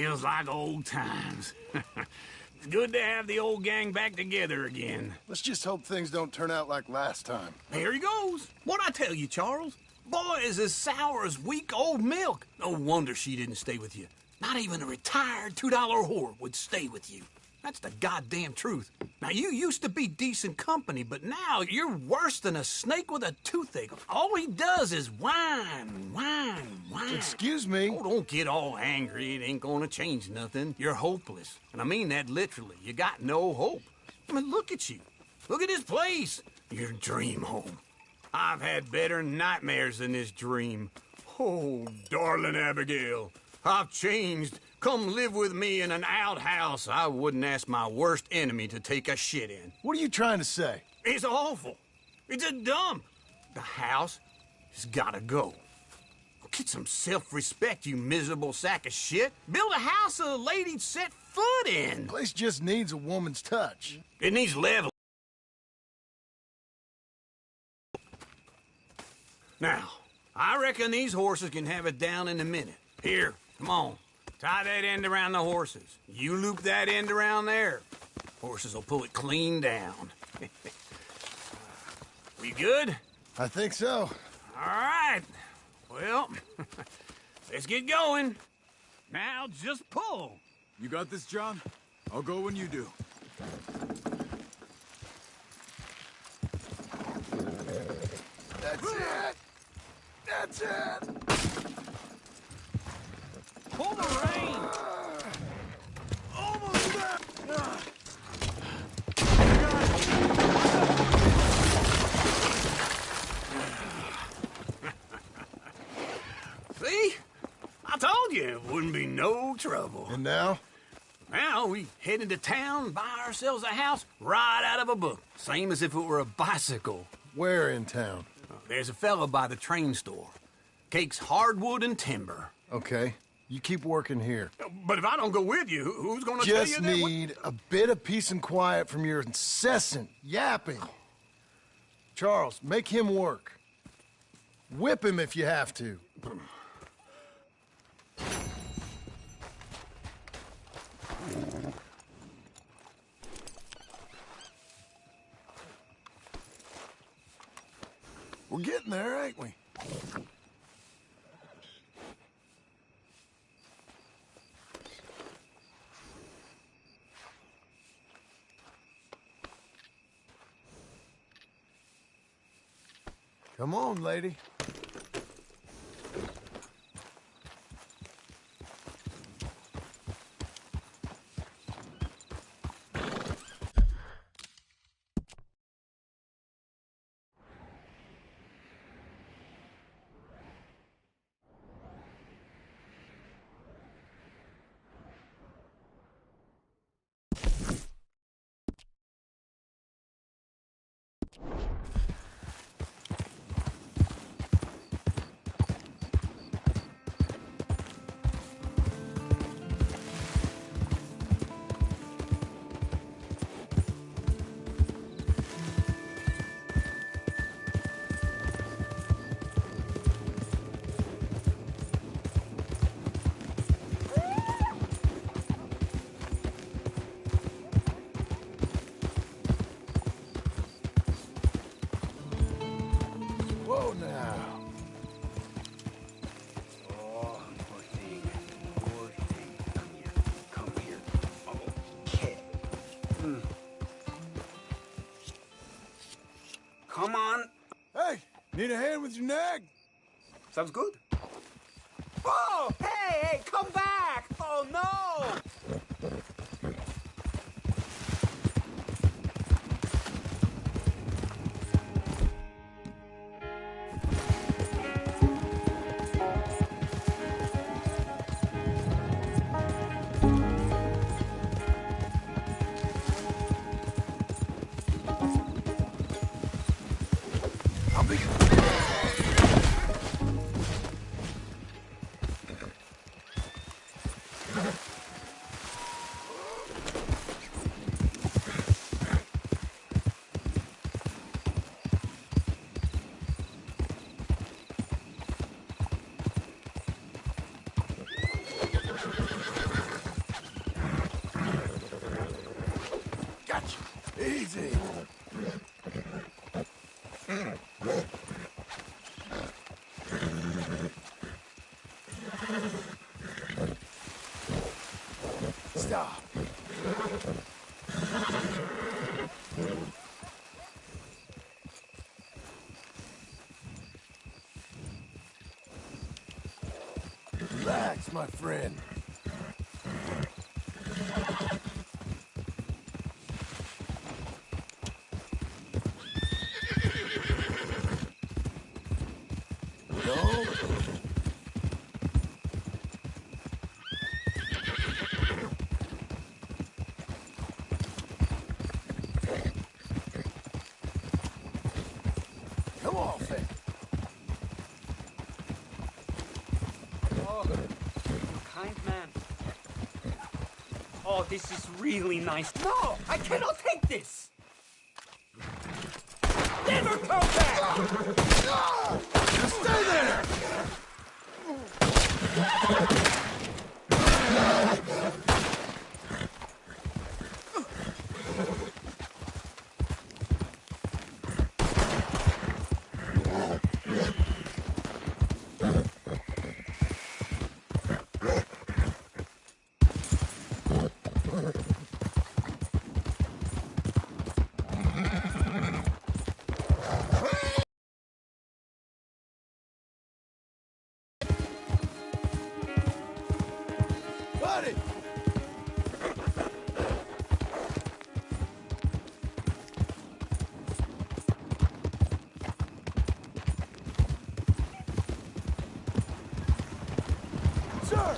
feels like old times. It's good to have the old gang back together again. Let's just hope things don't turn out like last time. Here he goes. What'd I tell you, Charles? Boy is as sour as weak old milk. No wonder she didn't stay with you. Not even a retired $2 whore would stay with you. That's the goddamn truth. Now, you used to be decent company, but now you're worse than a snake with a toothache. All he does is whine. Excuse me? Oh, don't get all angry. It ain't gonna change nothing. You're hopeless. And I mean that literally. You got no hope. I mean, look at you. Look at this place. Your dream home. I've had better nightmares than this dream. Oh, darling Abigail, I've changed. Come live with me in an outhouse I wouldn't ask my worst enemy to take a shit in. What are you trying to say? It's awful. It's a dump. The house has gotta go. Get some self-respect, you miserable sack of shit. Build a house a lady'd set foot in. The place just needs a woman's touch. It needs level. Now, I reckon these horses can have it down in a minute. Here, come on. Tie that end around the horses. You loop that end around there. Horses will pull it clean down. We good? I think so. All right. Well, let's get going. Now just pull. You got this, John? I'll go when you do. That's it! That's it! Pull the rein. Almost there! See? I told you it wouldn't be no trouble. And now? Now we head into town, buy ourselves a house right out of a book. Same as if it were a bicycle. Where in town? There's a fella by the train store. Cakes hardwood and timber. Okay. You keep working here. But if I don't go with you, who's gonna tell you Just that? need a bit of peace and quiet from your incessant yapping. Charles, make him work. Whip him if you have to. We're getting there, ain't we? Come on, lady. Whoa now. Oh, poor thing. Poor thing. Come here. Come here. Okay. Come on. Hey, need a hand with your nag? Sounds good. Oh, hey, come back. Oh, no. I'll be... Easy. Stop. Relax, my friend. No? Come on, Finn. Oh, kind man. Oh, this is really nice. No, I cannot take this. Never come back. Just stay there! Buddy! Sir!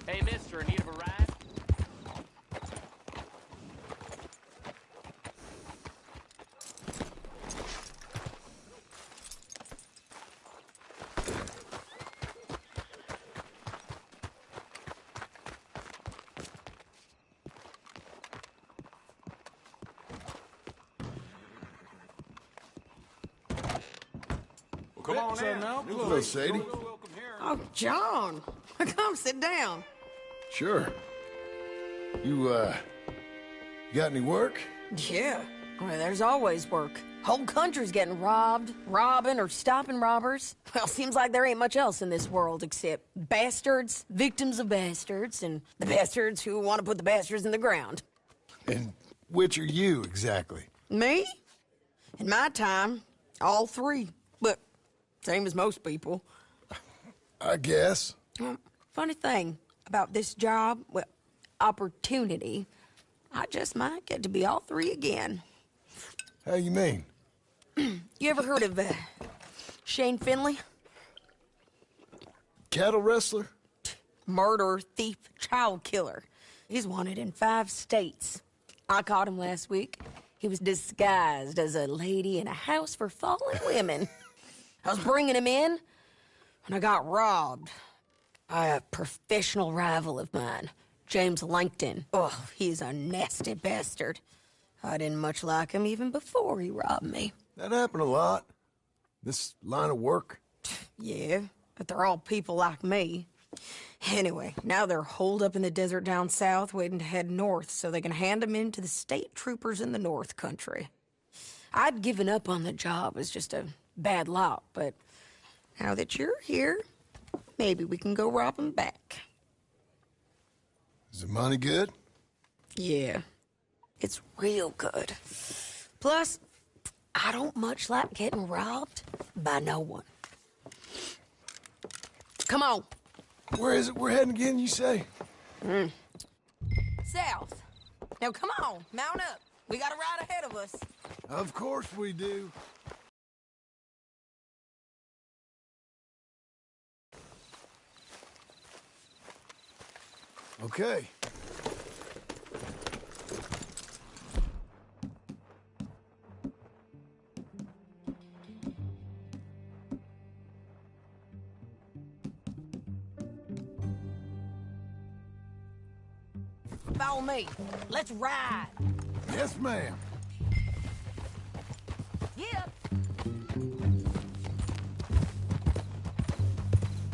Hey, mister, in need of a ride? Well, come on in. Hello, Sadie. Oh, John. Come sit down. Sure. You got any work? Yeah. Well, there's always work. Whole country's getting robbed, robbing, or stopping robbers. Well, seems like there ain't much else in this world except bastards, victims of bastards, and the bastards who want to put the bastards in the ground. And which are you, exactly? Me? In my time, all three. But same as most people. I guess. Funny thing about this job, well, opportunity, I just might get to be all three again. How you mean? You ever heard of Shane Finley? Cattle wrestler? Murderer, thief, child killer. He's wanted in 5 states. I caught him last week. He was disguised as a lady in a house for fallen women. I was bringing him in, and I got robbed by a professional rival of mine, James Langton. Oh, he's a nasty bastard. I didn't much like him even before he robbed me. That happened a lot. This line of work. Yeah, but they're all people like me. Anyway, now they're holed up in the desert down south, waiting to head north so they can hand them in to the state troopers in the north country. I'd given up on the job as just a bad lot, but now that you're here, maybe we can go rob them back. Is the money good? Yeah, it's real good. Plus, I don't much like getting robbed by no one. Come on. Where is it we're heading again, you say? South. Now come on, mount up. We got a ride ahead of us. Of course we do. Okay. Follow me. Let's ride. Yes, ma'am. Yep.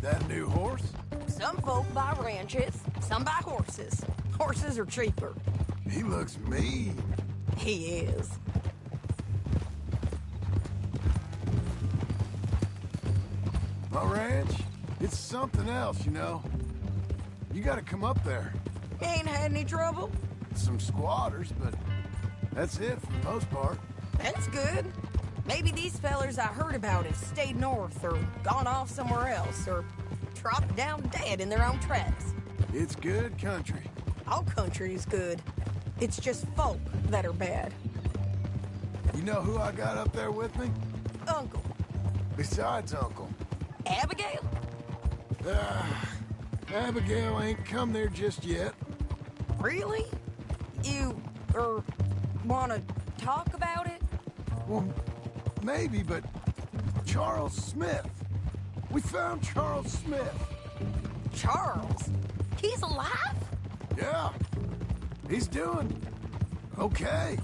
That new horse? Some folk buy ranches, some buy horses. Horses are cheaper. He looks mean. He is. My ranch, it's something else, you know. You gotta come up there. Ain't had any trouble? Some squatters, but that's it for the most part. That's good. Maybe these fellers I heard about have stayed north or gone off somewhere else or dropped down dead in their own tracks. It's good country. All country is good. It's just folk that are bad. You know who I got up there with me? Uncle. Besides Uncle. Abigail? Abigail ain't come there just yet. Really? You, wanna talk about it? Well, maybe, but Charles Smith. We found Charles Smith. Charles? He's alive? Yeah. He's doing okay.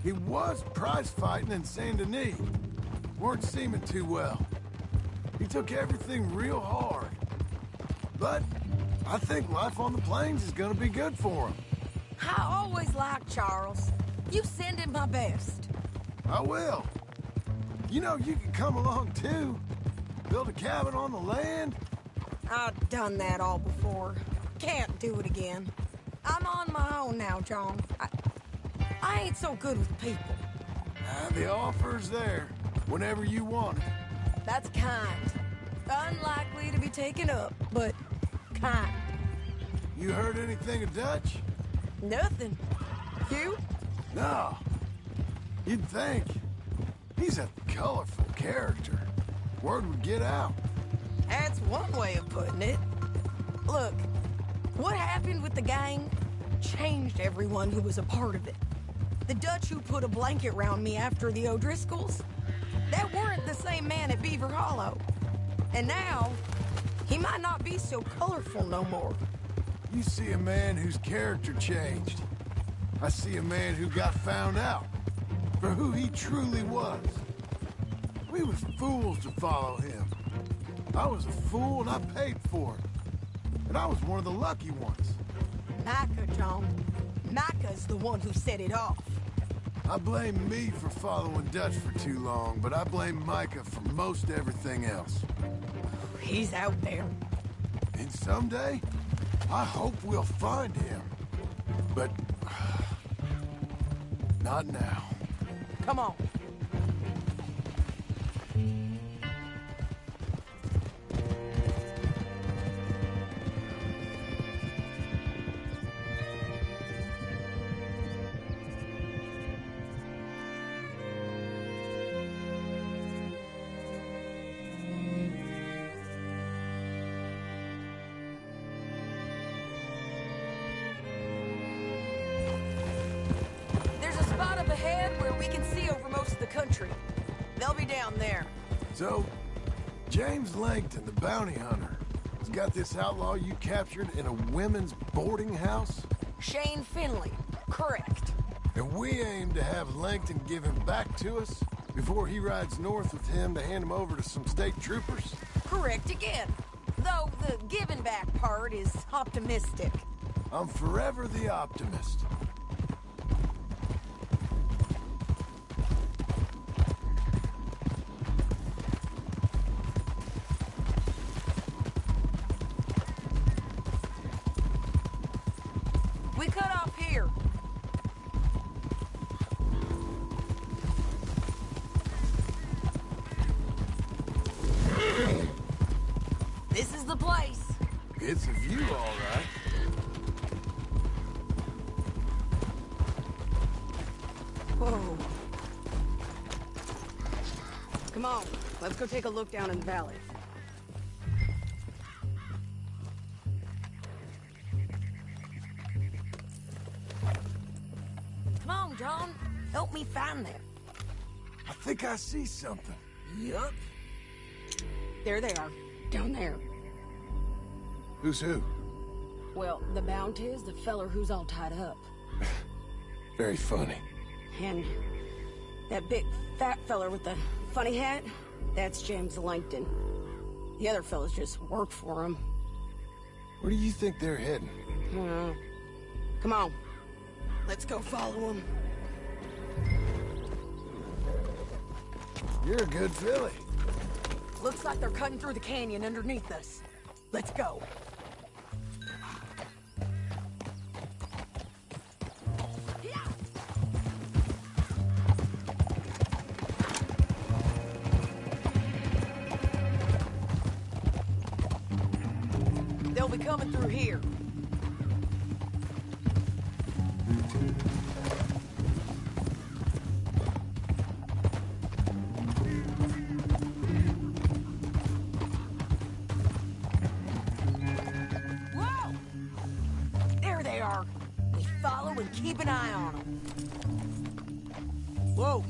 He was prize fighting in Saint Denis. Weren't seeming too well. He took everything real hard. But I think life on the plains is gonna be good for him. I always liked Charles. You send him my best. I will. You know, you can come along too. Build a cabin on the land. I've done that all before. Can't do it again. I'm on my own now, John. I ain't so good with people. The offer's there whenever you want it. That's kind. Unlikely to be taken up, but kind. You heard anything of Dutch? Nothing. You? No. You'd think. He's a colorful character. Word would get out. That's one way of putting it. Look, what happened with the gang changed everyone who was a part of it. The Dutch who put a blanket round me after the O'Driscolls, that weren't the same man at Beaver Hollow. And now, he might not be so colorful no more. You see a man whose character changed. I see a man who got found out for who he truly was. We was fools to follow him. I was a fool and I paid for it. And I was one of the lucky ones. Micah, John. Micah's the one who set it off. I blame me for following Dutch for too long, but I blame Micah for most everything else. He's out there. And someday, I hope we'll find him. But not now. Come on. Country. They'll be down there. So, James Langton, the bounty hunter, has got this outlaw you captured in a women's boarding house? Shane Finley. Correct. And we aim to have Langton give him back to us before he rides north with him to hand him over to some state troopers? Correct again. Though the giving back part is optimistic. I'm forever the optimist. We cut off here. This is the place. It's a view, all right. Whoa. Come on, let's go take a look down in the valley. Come on, John. Help me find them. I think I see something. Yup. There they are. Down there. Who's who? Well, the bounty is the feller who's all tied up. Very funny. And that big fat feller with the funny hat, that's James Langton. The other fellas just work for him. Where do you think they're heading? Come on. Let's go follow him. You're a good filly. Looks like they're cutting through the canyon underneath us. Let's go. They'll be coming through here. Whoa! There they are. We follow and keep an eye on them. Whoa!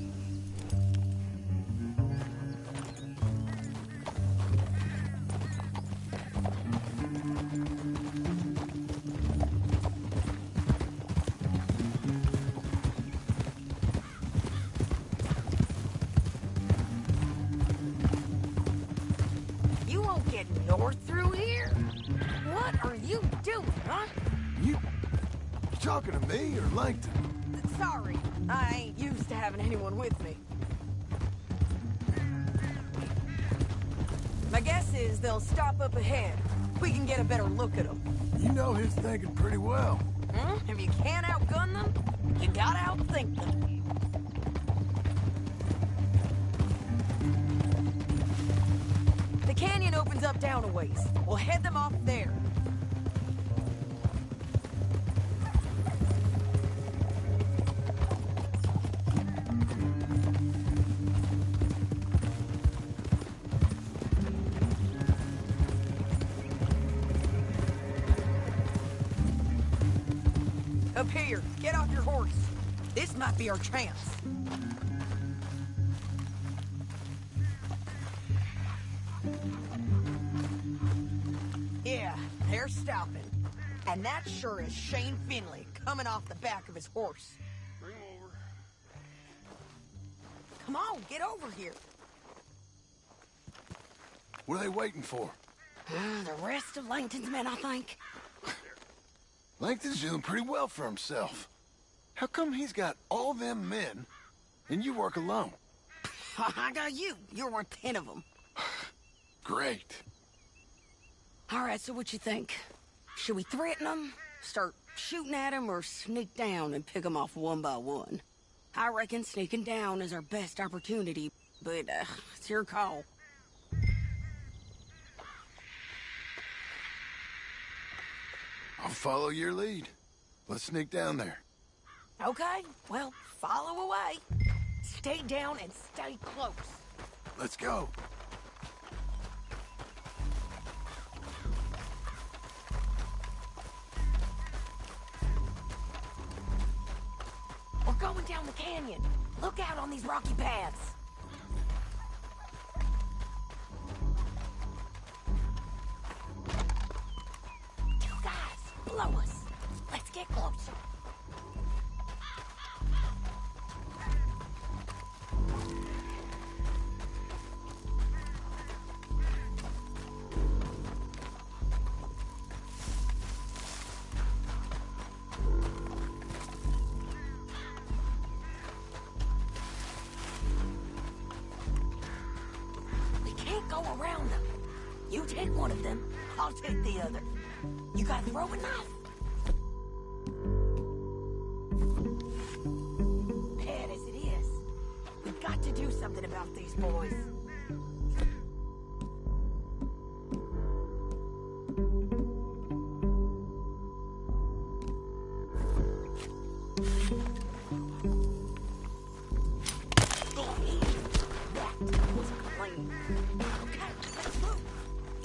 You won't get north through here? What are you doing, huh? You talking to me or Langton? Sorry, I ain't used to having anyone with me. My guess is they'll stop up ahead. We can get a better look at them. You know his thinking pretty well. If you can't outgun them, you gotta outthink them. The canyon opens up down a ways. We'll head them off there. Up here, get off your horse. This might be our chance. Yeah, they're stopping. And that sure is Shane Finley coming off the back of his horse. Bring him over. Come on, get over here. What are they waiting for? The rest of Langton's men, I think. Langton's doing pretty well for himself. How come he's got all them men, and you work alone? I got you. You're worth 10 of them. Great. All right, so what you think? Should we threaten them, start shooting at them, or sneak down and pick them off one by one? I reckon sneaking down is our best opportunity, but it's your call. I'll follow your lead. Let's sneak down there. Okay, well, follow away. Stay down and stay close. Let's go. We're going down the canyon. Look out on these rocky paths. Two guys below us. Let's get closer. Go around them. You take one of them, I'll take the other. You got a throwing knife? Bad as it is, we've got to do something about these boys.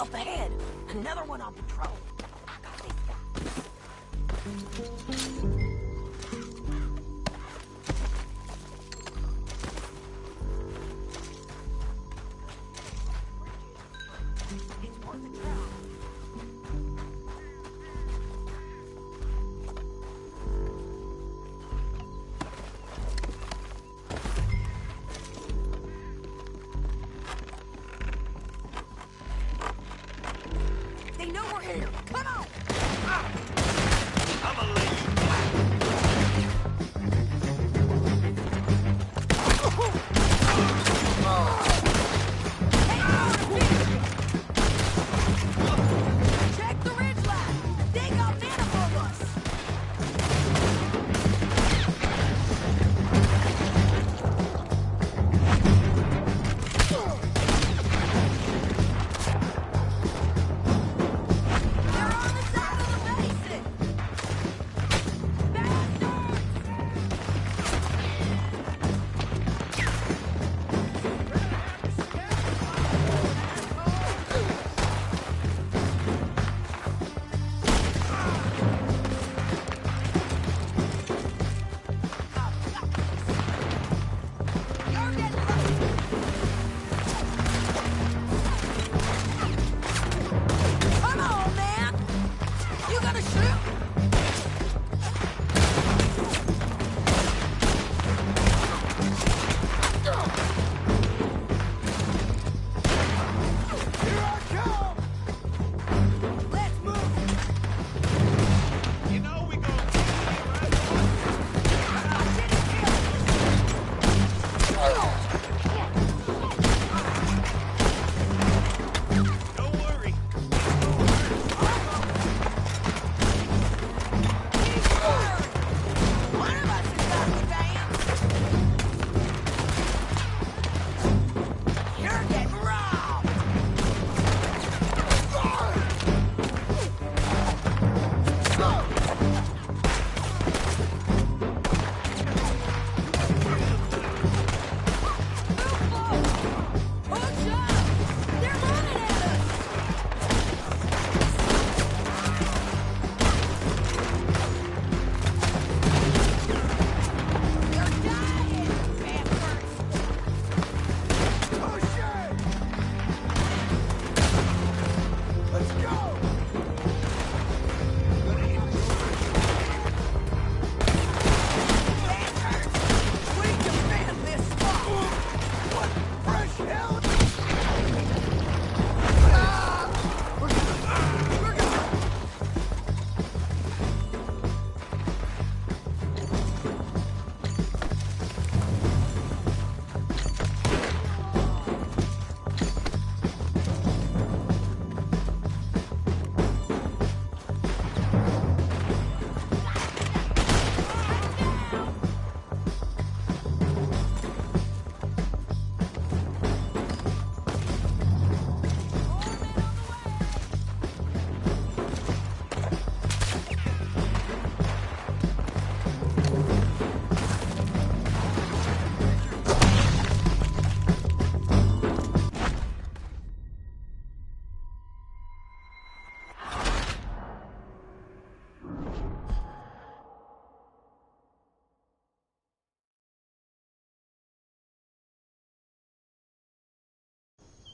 Up ahead, another one on patrol. I got this guy. It's worth a try.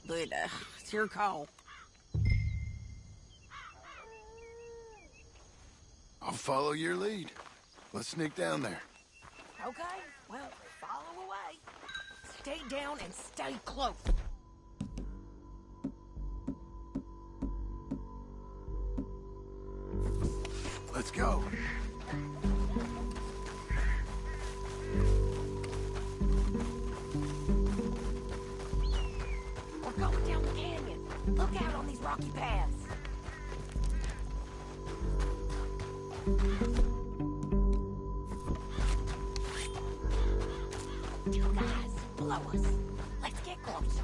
but it's your call. I'll follow your lead. Let's sneak down there. Okay, well, follow away. Stay down and stay close. Let's go. We're going down the canyon. Look out on these rocky paths. You guys, below us. Let's get closer.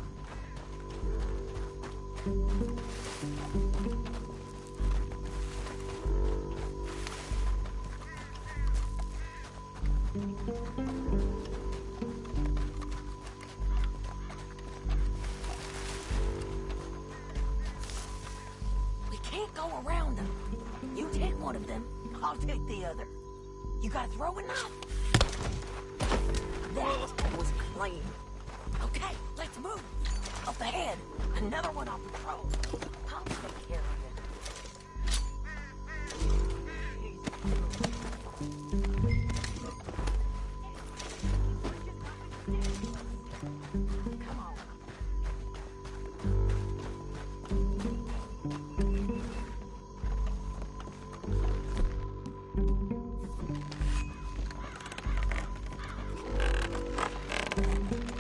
We can't go around them. You take one of them, I'll take the other. You got a throwing knife? That was clean. Okay, let's move. Up ahead, another one on patrol. I'll take care of it. Come on.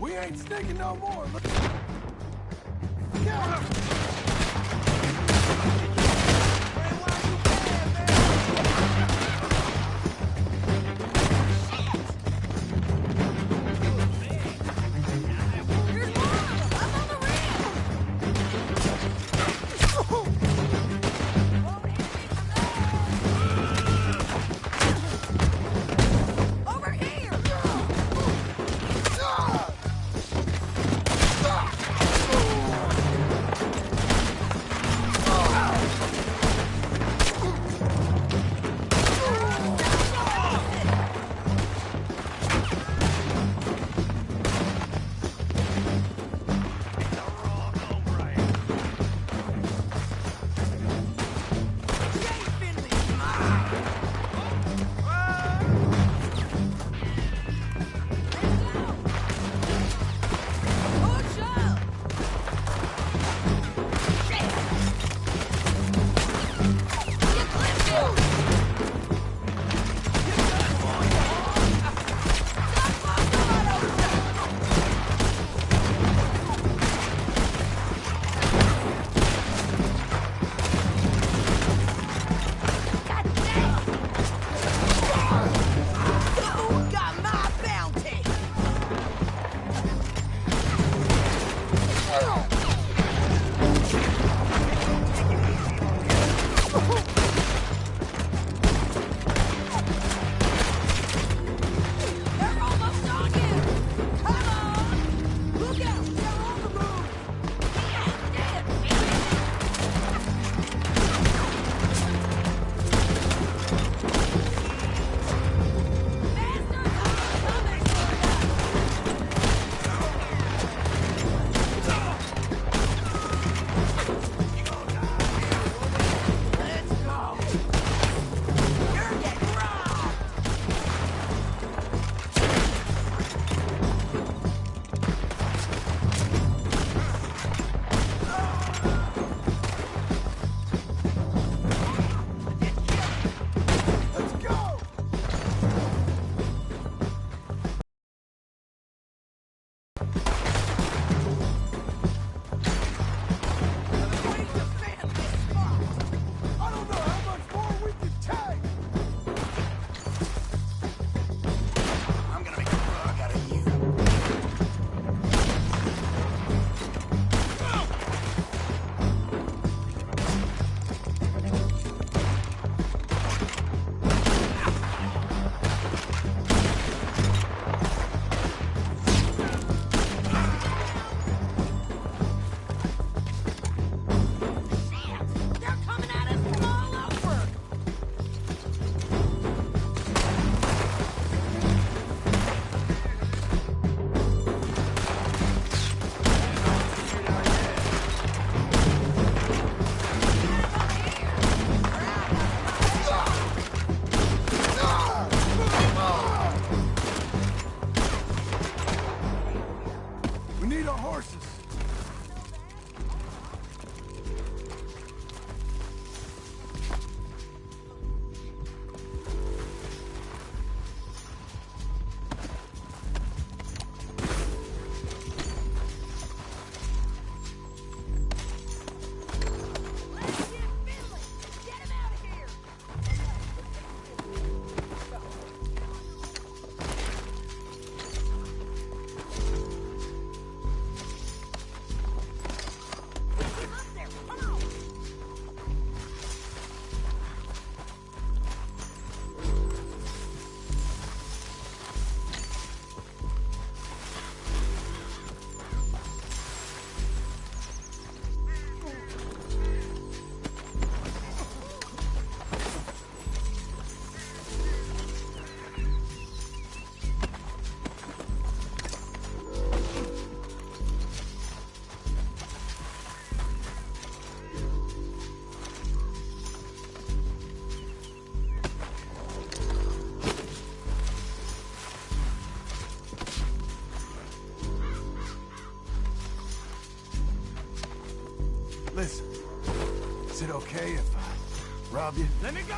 We ain't sneaking no more. Go! Over here! need our horses. Listen, is it okay if I rob you? Let me go!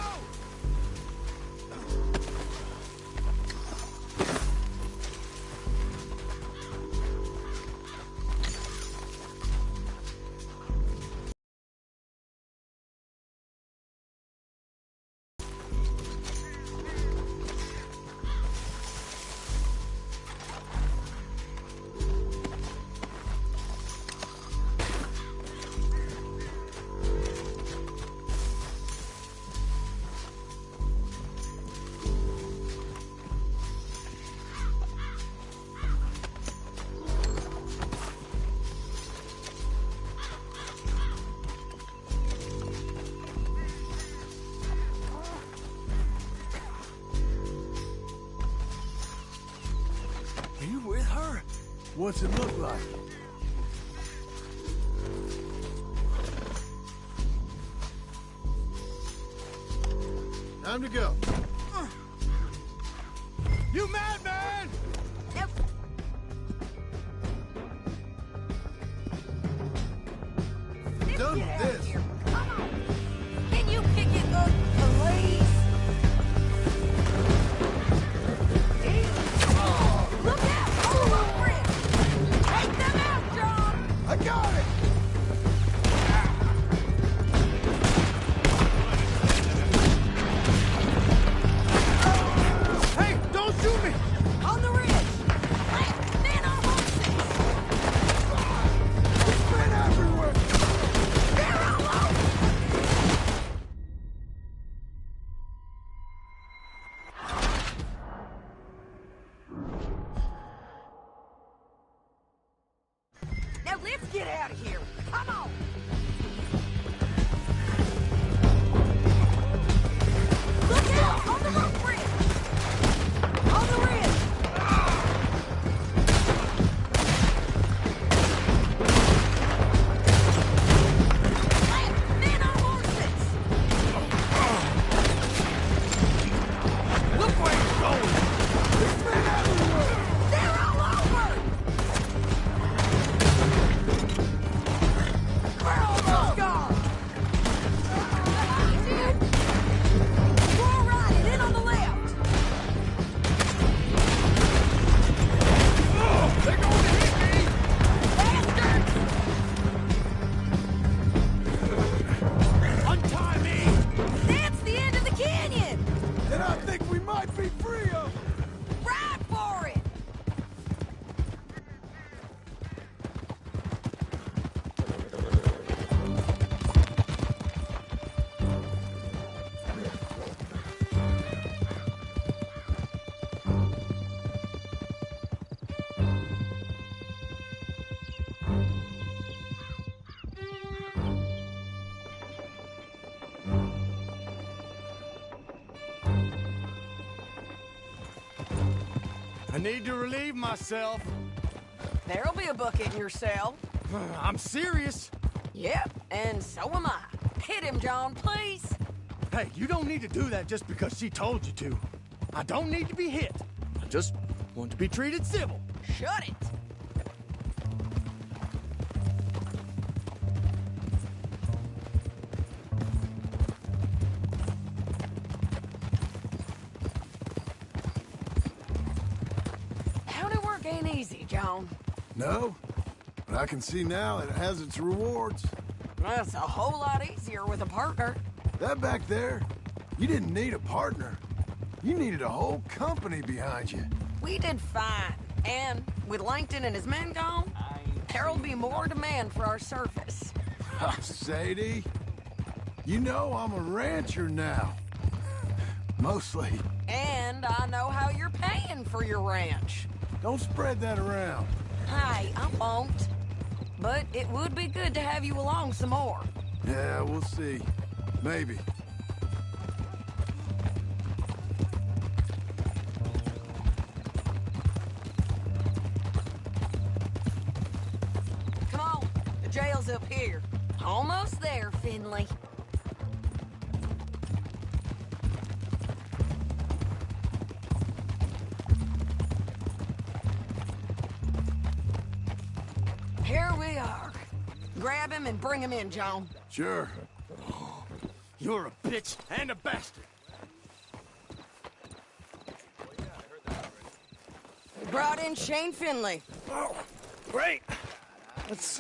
Are you with her? What's it look like? Time to go. You madman! Done with this. Come on. Can you pick it up, please? Look out! Hold on, Chris! Take them out, John! I got it! Hey, don't shoot me! On the ridge! Left, men on horses! Men everywhere! They're all over! Now let's get out of here! Come on! Look out! On the rope bridge! On the ridge! Left, men on horses! Look where you're going! They're all over! We're almost gone! We're all right, and in on the left! They're going to hit me! Bastards! Untie me! That's the end of the canyon! And I think we might be free of... Ride for it! I need to relieve myself. There'll be a bucket in your cell. I'm serious. Yep, and so am I. Hit him, John, please. Hey, you don't need to do that just because she told you to. I don't need to be hit. I just want to be treated civil. Shut it. John. No, but I can see now that it has its rewards. That's a whole lot easier with a partner. That back there, you didn't need a partner. You needed a whole company behind you. We did fine. And with Langton and his men gone, there'll be more demand for our service. Sadie, you know I'm a rancher now. Mostly. And I know how you're paying for your ranch. Don't spread that around. Hey, I won't. But it would be good to have you along some more. Yeah, we'll see. Maybe. Come on, the jail's up here. Almost there, Finley. Here we are. Grab him and bring him in, John. Sure. You're a bitch and a bastard. Brought in Shane Finley. Oh, great. Let's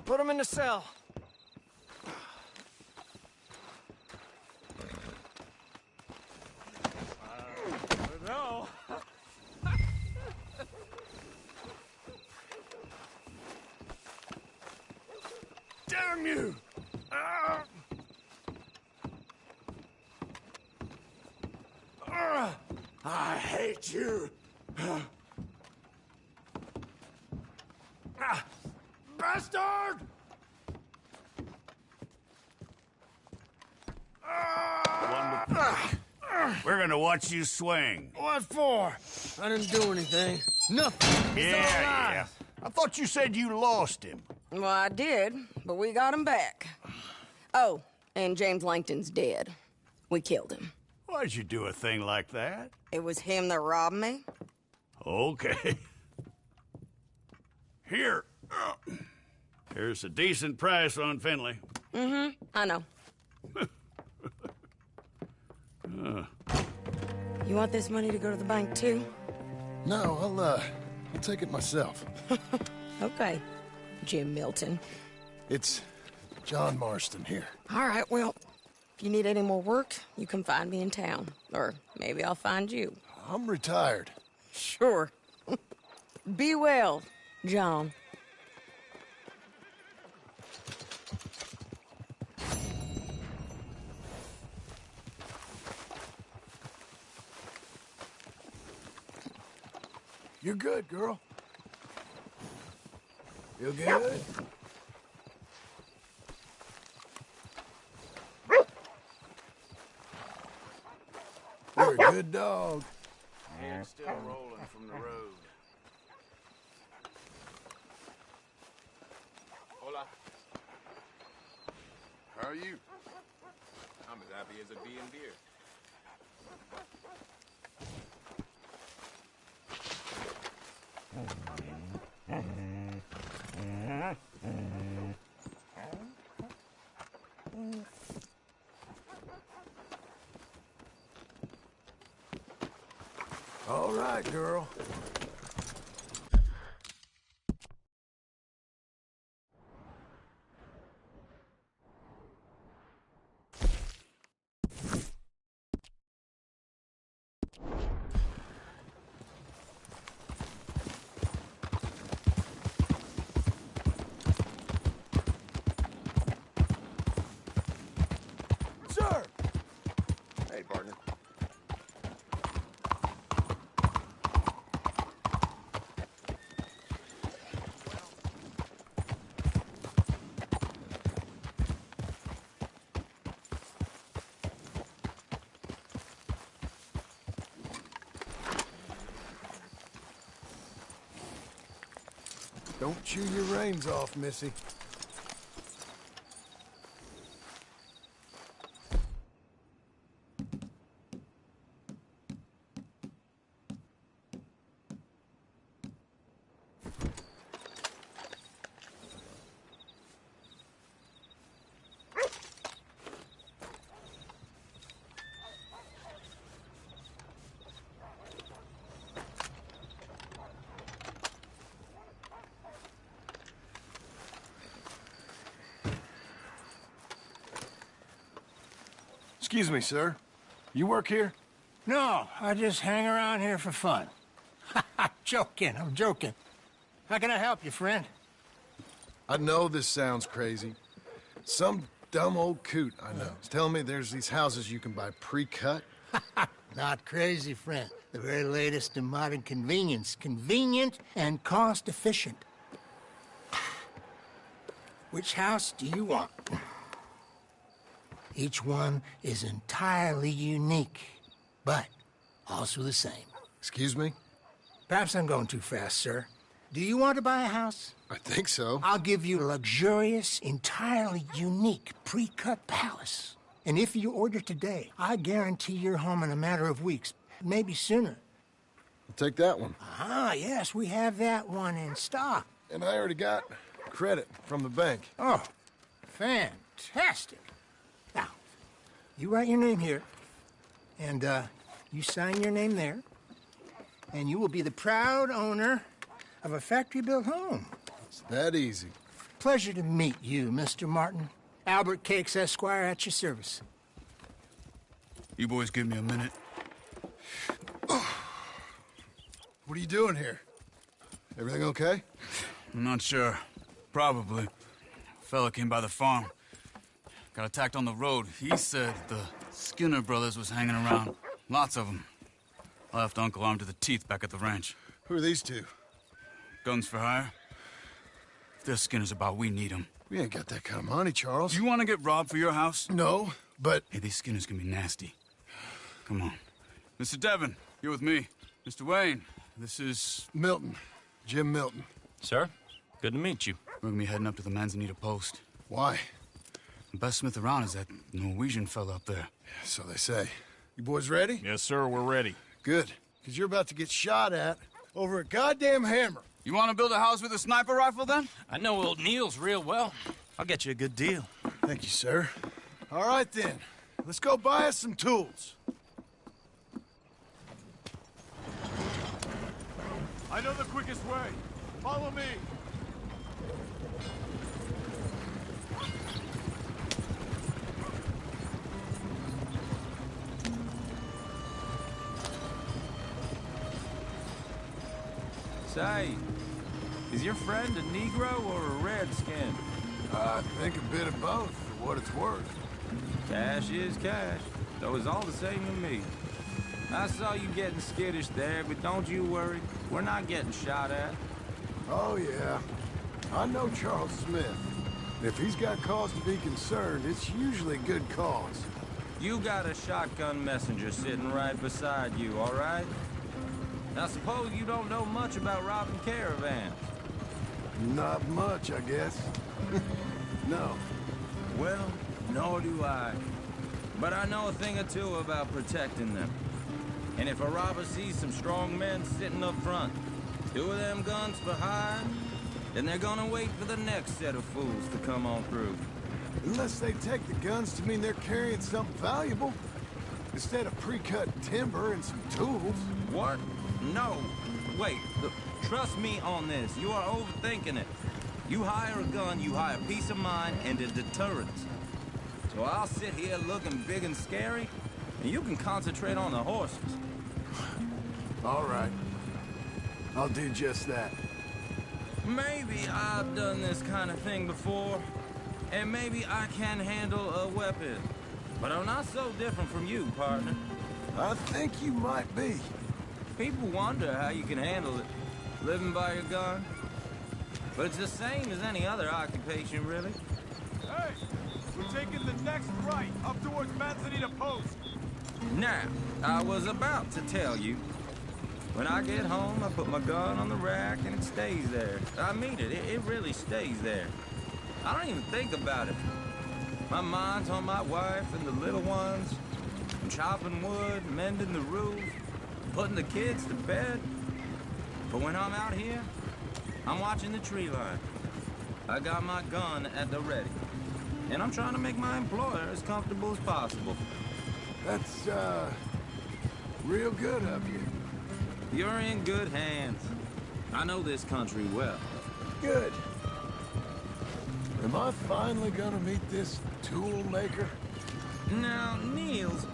put him in the cell. No. Damn you! I hate you. Bastard! We're gonna watch you swing. What for? I didn't do anything. Nothing. It's all lies. I thought you said you lost him. Well, I did, but we got him back. Oh, and James Langton's dead. We killed him. Why'd you do a thing like that? It was him that robbed me. Okay. Here. Here's a decent price on Finley. I know. You want this money to go to the bank, too? No, I'll take it myself. Okay, Jim Milton. It's John Marston here. All right, well, if you need any more work, you can find me in town. Or maybe I'll find you. I'm retired. Sure. Be well, John. You're good, girl. Feel good? You're a good dog. Head still rolling from the road. Hola. How are you? I'm as happy as a bee in beer. All right, girl. Sir! Hey, partner. Don't chew your reins off, Missy. Excuse me, sir. You work here? No, I just hang around here for fun. I'm joking. How can I help you, friend? I know this sounds crazy. Some dumb old coot I know is telling me there's these houses you can buy pre-cut. Not crazy, friend. The very latest in modern convenience. Convenient and cost-efficient. Which house do you want? Each one is entirely unique, but also the same. Excuse me? Perhaps I'm going too fast, sir. Do you want to buy a house? I think so. I'll give you a luxurious, entirely unique pre-cut palace. And if you order today, I guarantee you're home in a matter of weeks, maybe sooner. I'll take that one. Ah, yes, we have that one in stock. And I already got credit from the bank. Oh, fantastic. Now, you write your name here, and you sign your name there, and you will be the proud owner of a factory-built home. It's that easy. Pleasure to meet you, Mr. Martin. Albert Cakes, Esquire, at your service. You boys give me a minute. What are you doing here? Everything okay? I'm not sure. Probably. A fella came by the farm. Got attacked on the road. He said the Skinner brothers was hanging around. Lots of them. I left Uncle armed to the teeth back at the ranch. Who are these two? Guns for hire? If they're Skinner's about, we need them. We ain't got that kind of money, Charles. You want to get robbed for your house? No, but... Hey, these Skinners can be nasty. Come on. Mr. Devon, you're with me. Mr. Wayne, this is... Milton. Jim Milton. Sir, good to meet you. We're gonna be heading up to the Manzanita post. Why? The best smith around is that Norwegian fella up there. So they say. You boys ready? Yes, sir, we're ready. Good. Because you're about to get shot at over a goddamn hammer. You want to build a house with a sniper rifle, then? I know old Neil's real well. I'll get you a good deal. Thank you, sir. All right, then. Let's go buy us some tools. I know the quickest way. Follow me. Say, is your friend a Negro or a Redskin? I think a bit of both, for what it's worth. Cash is cash, though it's all the same to me. I saw you getting skittish there, but don't you worry. We're not getting shot at. Oh, yeah. I know Charles Smith. If he's got cause to be concerned, it's usually a good cause. You got a shotgun messenger sitting right beside you, all right? Now, suppose you don't know much about robbing caravans. Not much, I guess. No. Well, nor do I. But I know a thing or two about protecting them. And if a robber sees some strong men sitting up front, 2 of them guns for hire, then they're gonna wait for the next set of fools to come on through. Unless they take the guns to mean they're carrying something valuable. Instead of pre-cut timber and some tools. What? No. Wait. Look, trust me on this. You are overthinking it. You hire a gun, you hire peace of mind and a deterrence. So I'll sit here looking big and scary, and you can concentrate on the horses. All right. I'll do just that. Maybe I've done this kind of thing before, and maybe I can handle a weapon. But I'm not so different from you, partner. I think you might be. People wonder how you can handle it, living by your gun. But it's the same as any other occupation, really. Hey, we're taking the next right up towards Manzanita Post. Now, I was about to tell you. When I get home, I put my gun on the rack and it stays there. I mean it, it really stays there. I don't even think about it. My mind's on my wife and the little ones. I'm chopping wood, mending the roof, putting the kids to bed. But when I'm out here, I'm watching the tree line. I got my gun at the ready. And I'm trying to make my employer as comfortable as possible. That's, real good of you. You're in good hands. I know this country well. Good. Am I finally gonna meet this tool maker? Now, Niels,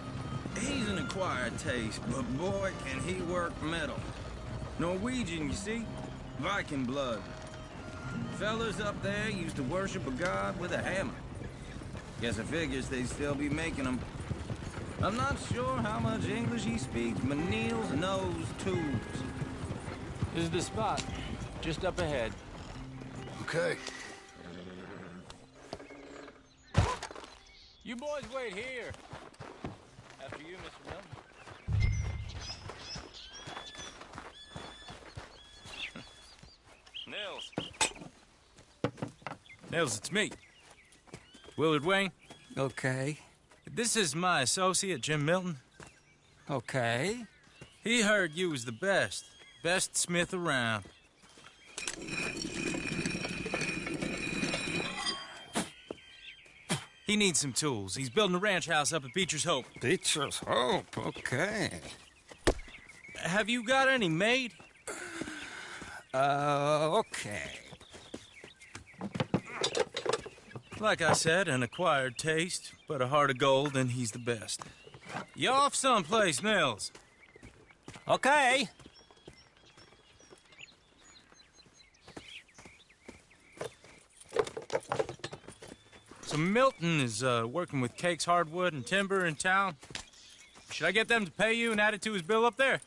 he's an acquired taste, but boy, can he work metal. Norwegian, you see? Viking blood. Fellas up there used to worship a god with a hammer. Guess I figures they'd still be making them. I'm not sure how much English he speaks, but Niels knows tools. This is the spot. Just up ahead. Okay. You boys wait here. After you, Mr. Milton. Nils. Nils, it's me. Willard Wayne. Okay. This is my associate, Jim Milton. Okay. He heard you was the best. Best smith around. He needs some tools. He's building a ranch house up at Beecher's Hope. Beecher's Hope, okay. Have you got any made? Okay. Like I said, an acquired taste, but a heart of gold, and he's the best. You off someplace, Nils? Okay. So Milton is working with Cakes Hardwood and Timber in town. Should I get them to pay you and add it to his bill up there?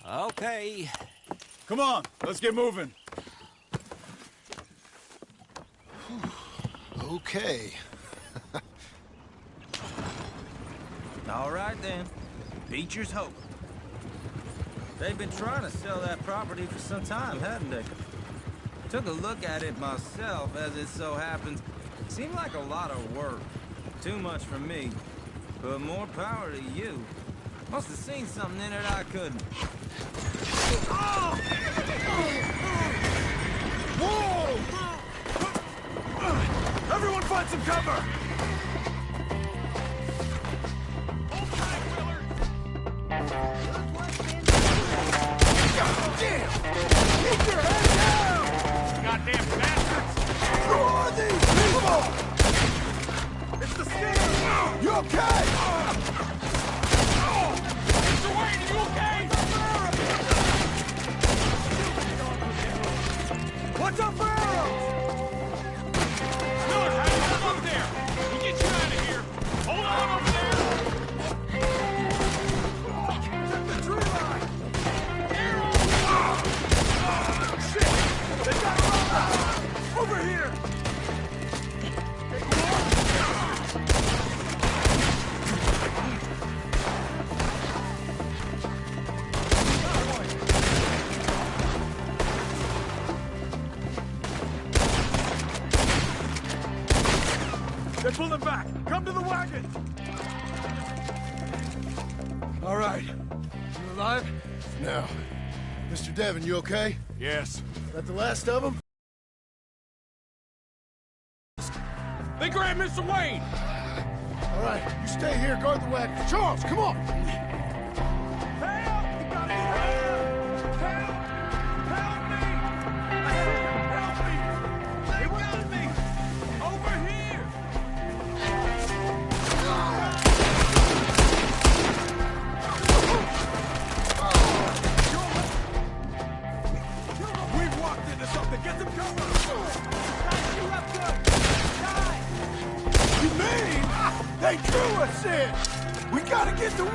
Okay. Come on, let's get moving. Okay. All right, then. Beecher's Hope. They've been trying to sell that property for some time, hadn't they? Took a look at it myself, as it so happens. Seemed like a lot of work. Too much for me. But more power to you. Must have seen something in it I couldn't. Whoa! Everyone find some cover! God damn! Keep your head down! Goddamn bastards! Who are these people? It's the Skinner! You okay? Mr. Wayne, are you okay? Watch out for arrows! Miller, how you hold up there? We'll get you out of here. Hold on over there! Check the tree line! Shit! They got him over here! They're pulling back! Come to the wagon! All right. You alive? Now, Mr. Devon, you okay? Yes. That the last of them? They grabbed Mr. Wayne! All right, you stay here, guard the wagon. Charles, come on! Help! You gotta get out! Help! Help me! Help me! They got me! Over here! We've walked into something. Get them cover! You up good! Die! You mean they drew us in? We gotta get the way!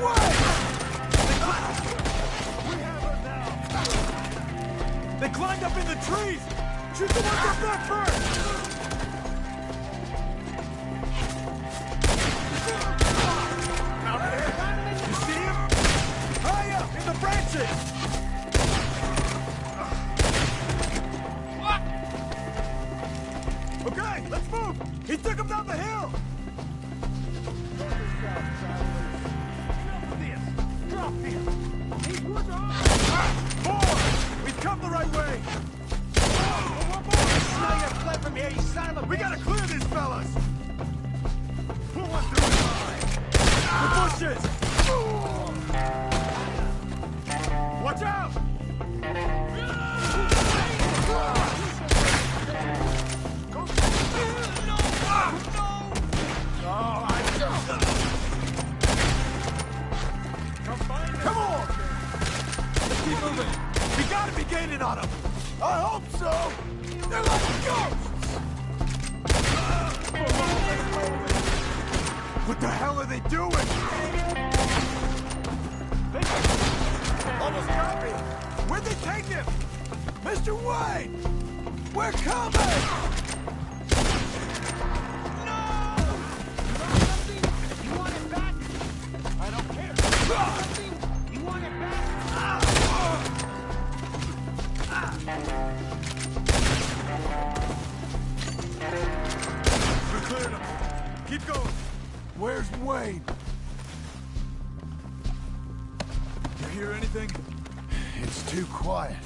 We have her now! They climbed up in the trees! Shoot the ones up there first! Out there! You see him? High up in the branches! Okay, let's move! He took him down the hill! Drop here! These woods are more! We've come the right way! One more! Now you fled from here, you son of a... We gotta clear these fellas! Pull one through the line! The bushes! Watch out! They're like ghosts! What the hell are they doing? Almost got me! Where'd they take him? Mr. Wayne! We're coming! You want it back? I don't care. You want it back? We cleared him. Keep going. Where's Wayne? You hear anything? It's too quiet.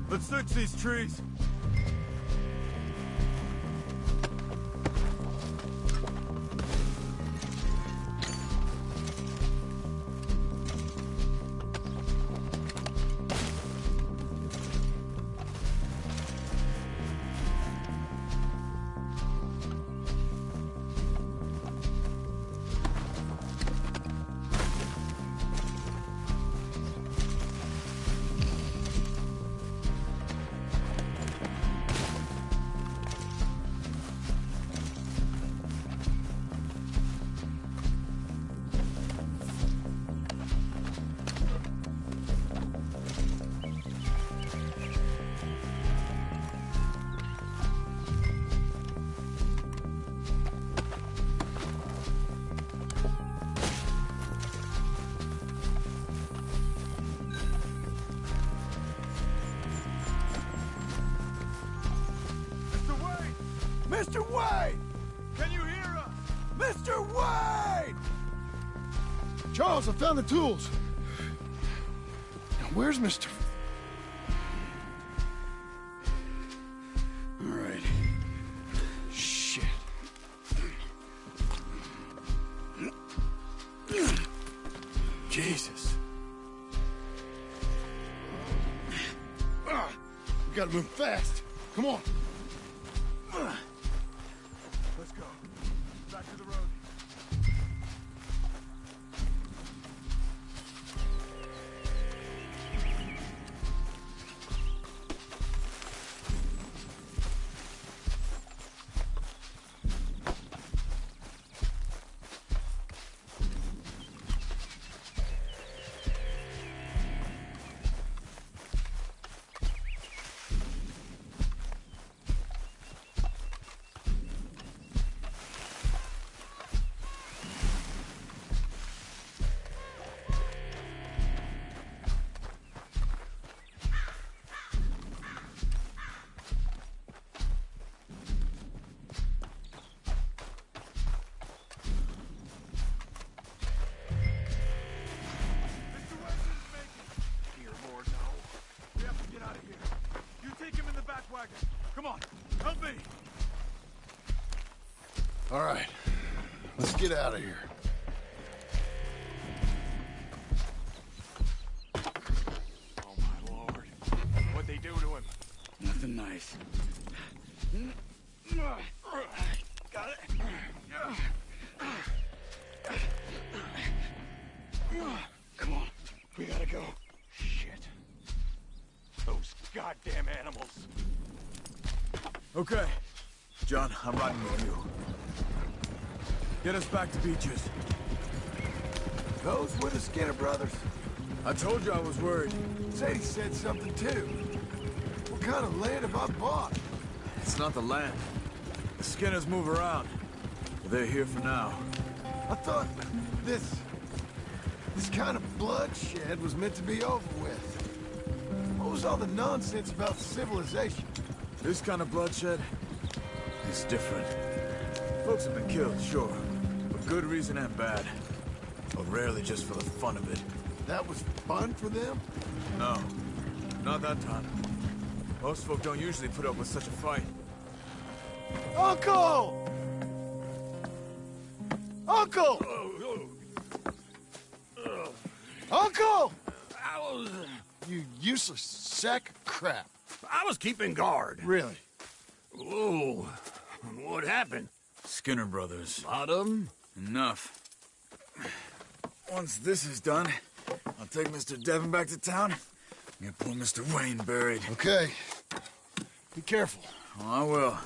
Let's search these trees. Mr. Wayne! Can you hear us? Mr. Wayne! Charles, I found the tools. Now, where's Mr... All right. Shit. Jesus. We gotta move fast. Come on. Let's go. Back to the road. Come on, help me! All right, let's get out of here. Oh, my Lord. What'd they do to him? Nothing nice. Got it. Come on, we gotta go. Shit. Those goddamn animals. Okay. John, I'm riding with you. Get us back to Beaches. Those were the Skinner brothers. I told you I was worried. Sadie said something too. What kind of land have I bought? It's not the land. The Skinners move around. But they're here for now. I thought this kind of bloodshed was meant to be over with. What was all the nonsense about civilization? This kind of bloodshed is different. Folks have been killed, sure, for good reason and bad. But rarely just for the fun of it. That was fun for them? No, not that time. Most folk don't usually put up with such a fight. Uncle! Uncle! Uncle! You useless sack of crap. I was keeping guard. Really? Whoa. What happened? Skinner brothers. Lot of them? Enough. Once this is done, I'll take Mr. Devon back to town. Get poor Mr. Wayne buried. Okay. Be careful. Oh, I will.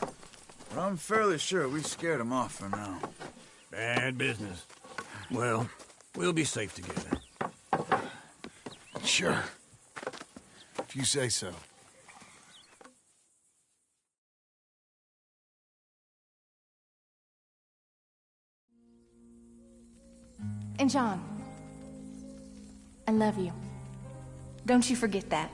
But I'm fairly sure we scared him off for now. Bad business. Well, we'll be safe together. Sure. If you say so. And John, I love you. Don't you forget that.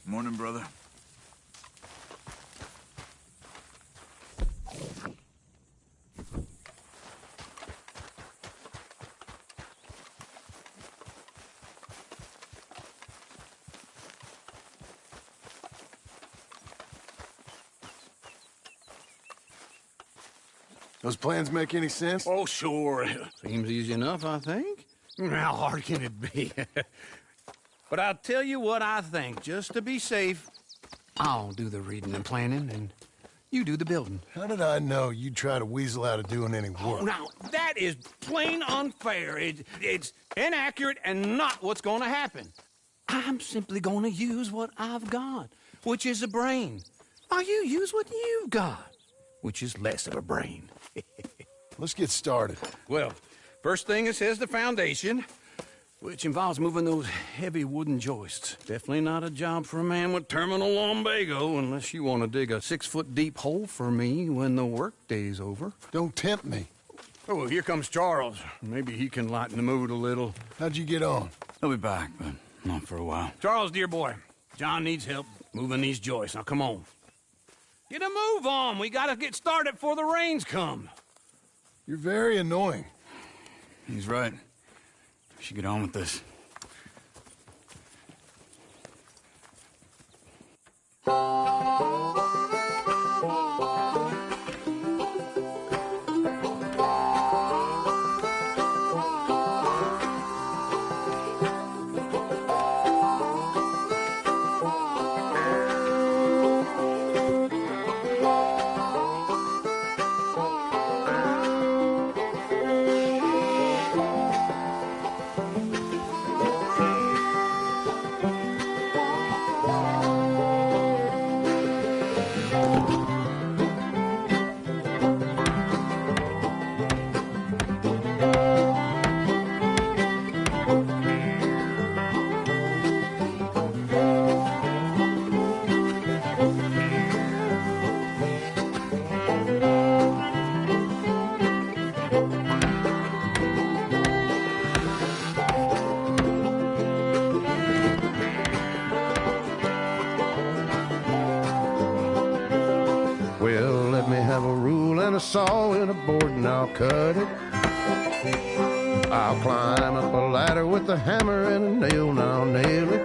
Morning, brother. Those plans make any sense? Oh, sure. Seems easy enough, I think. How hard can it be? But I'll tell you what I think, just to be safe. I'll do the reading and planning, and you do the building. How did I know you'd try to weasel out of doing any Oh, work? now, that is plain unfair. It's inaccurate and not what's going to happen. I'm simply going to use what I've got, which is a brain. While you use what you've got, which is less of a brain. Let's get started. Well, first thing it says the foundation, which involves moving those heavy wooden joists. Definitely not a job for a man with terminal lumbago, unless you want to dig a 6-foot deep hole for me when the workday's over. Don't tempt me. Oh, here comes Charles. Maybe he can lighten the mood a little. How'd you get on? He'll be back, but not for a while. Charles, dear boy, John needs help moving these joists. Now, come on. Get a move on. We gotta get started before the rains come. You're very annoying. He's right. We should get on with this. Well, let me have a rule and a saw and a board and I'll cut it. I'll climb up a ladder with a hammer and a nail and I'll nail it.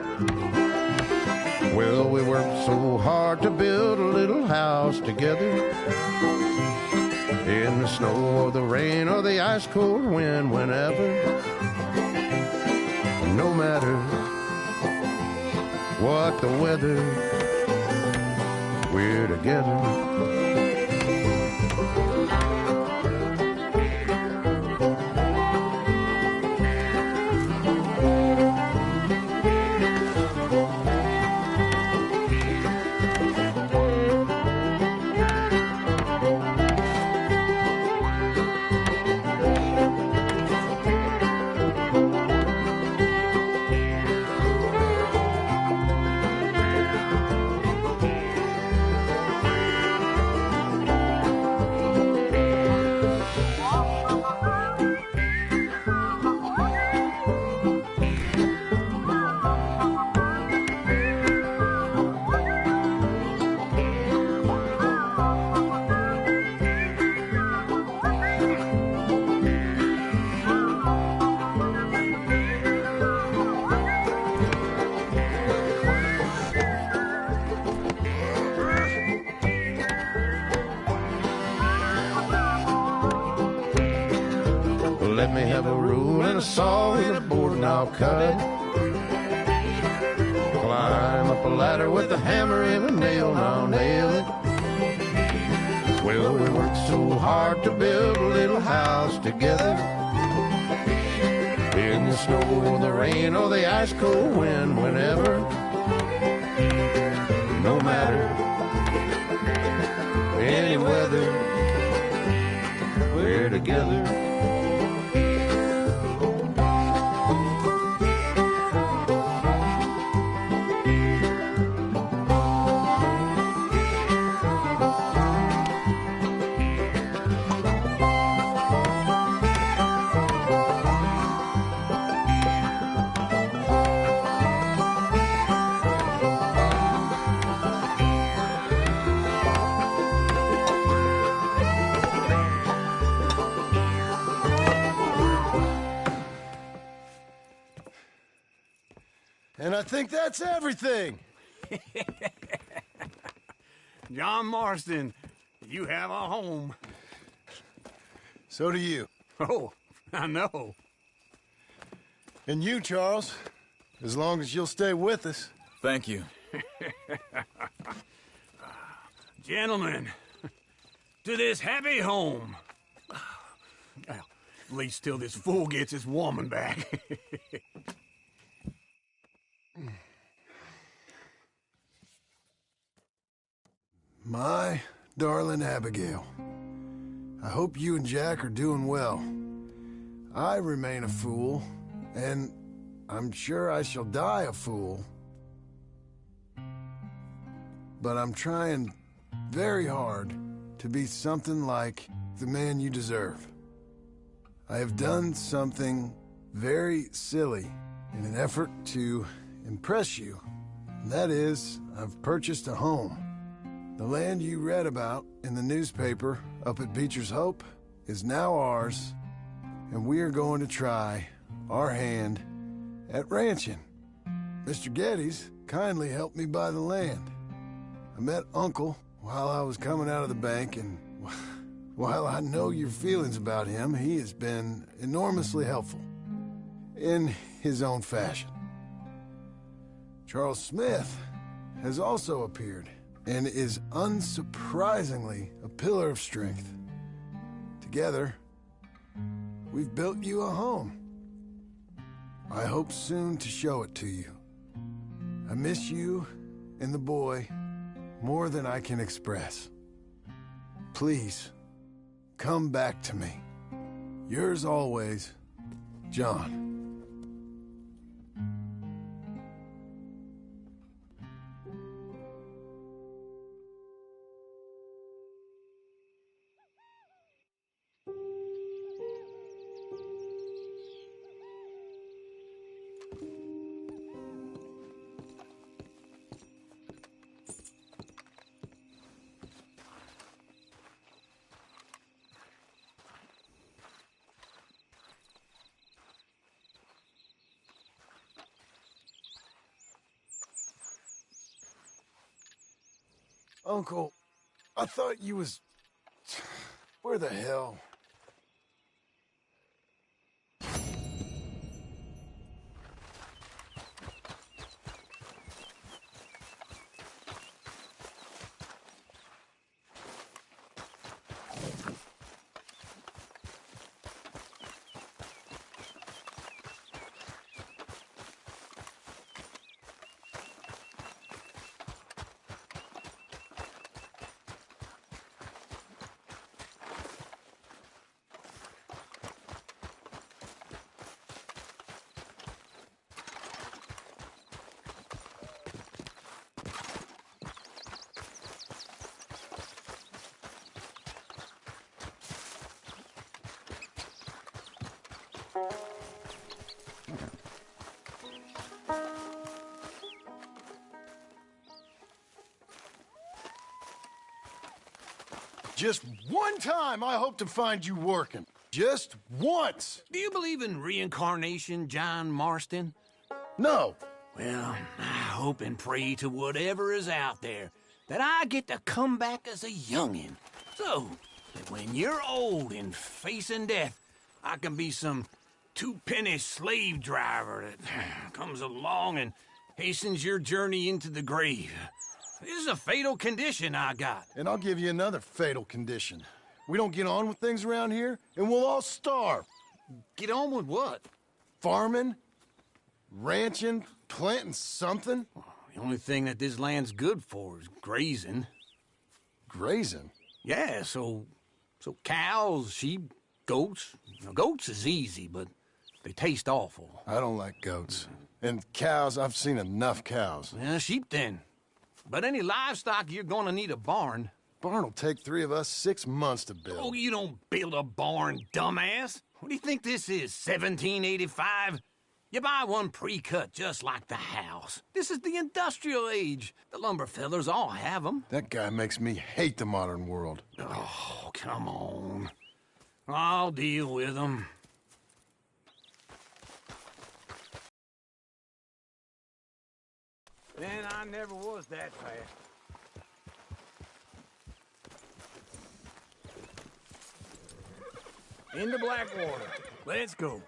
Well, we worked so hard to build a little house together. In the snow or the rain or the ice cold wind, whenever. No matter what the weather, we're together. saw and a board and I'll cut it. Climb up a ladder with a hammer and a nail and I'll nail it. Well, we worked so hard to build a little house together. In the snow or the rain or the ice cold wind, whenever. No matter any weather, we're together. And I think that's everything. John Marston, you have a home. So do you. Oh, I know. And you, Charles, as long as you'll stay with us. Thank you. Gentlemen, to this happy home. Well, at least till this fool gets his woman back. My darling Abigail, I hope you and Jack are doing well. I remain a fool, and I'm sure I shall die a fool. But I'm trying very hard to be something like the man you deserve. I have done something very silly in an effort to impress you. And that is, I've purchased a home. The land you read about in the newspaper up at Beecher's Hope is now ours, and we are going to try our hand at ranching. Mr. Geddes kindly helped me buy the land. I met Uncle while I was coming out of the bank, and while I know your feelings about him, he has been enormously helpful in his own fashion. Charles Smith has also appeared and is unsurprisingly a pillar of strength. Together, we've built you a home. I hope soon to show it to you. I miss you and the boy more than I can express. Please, come back to me. Yours always, John. Uncle, I thought you was... Where the hell? Just one time I hope to find you working. Just once. Do you believe in reincarnation, John Marston? No. Well, I hope and pray to whatever is out there that I get to come back as a youngin'. So that when you're old and facing death, I can be some two-penny slave driver that comes along and hastens your journey into the grave. This is a fatal condition I got. And I'll give you another fatal condition. We don't get on with things around here, and we'll all starve. Get on with what? Farming, ranching, planting something. The only thing that this land's good for is grazing. Grazing? Yeah, so cows, sheep, goats. Now, goats is easy, but they taste awful. I don't like goats. And cows, I've seen enough cows. Yeah, sheep then. But any livestock, you're gonna need a barn. Barn will take 3 of us 6 months to build. Oh, you don't build a barn, dumbass. What do you think this is, 1785? You buy one pre-cut just like the house. This is the industrial age. The lumber fellers all have them. That guy makes me hate the modern world. Oh, come on. I'll deal with them. Then I never was that fast. Into Blackwater. Let's go.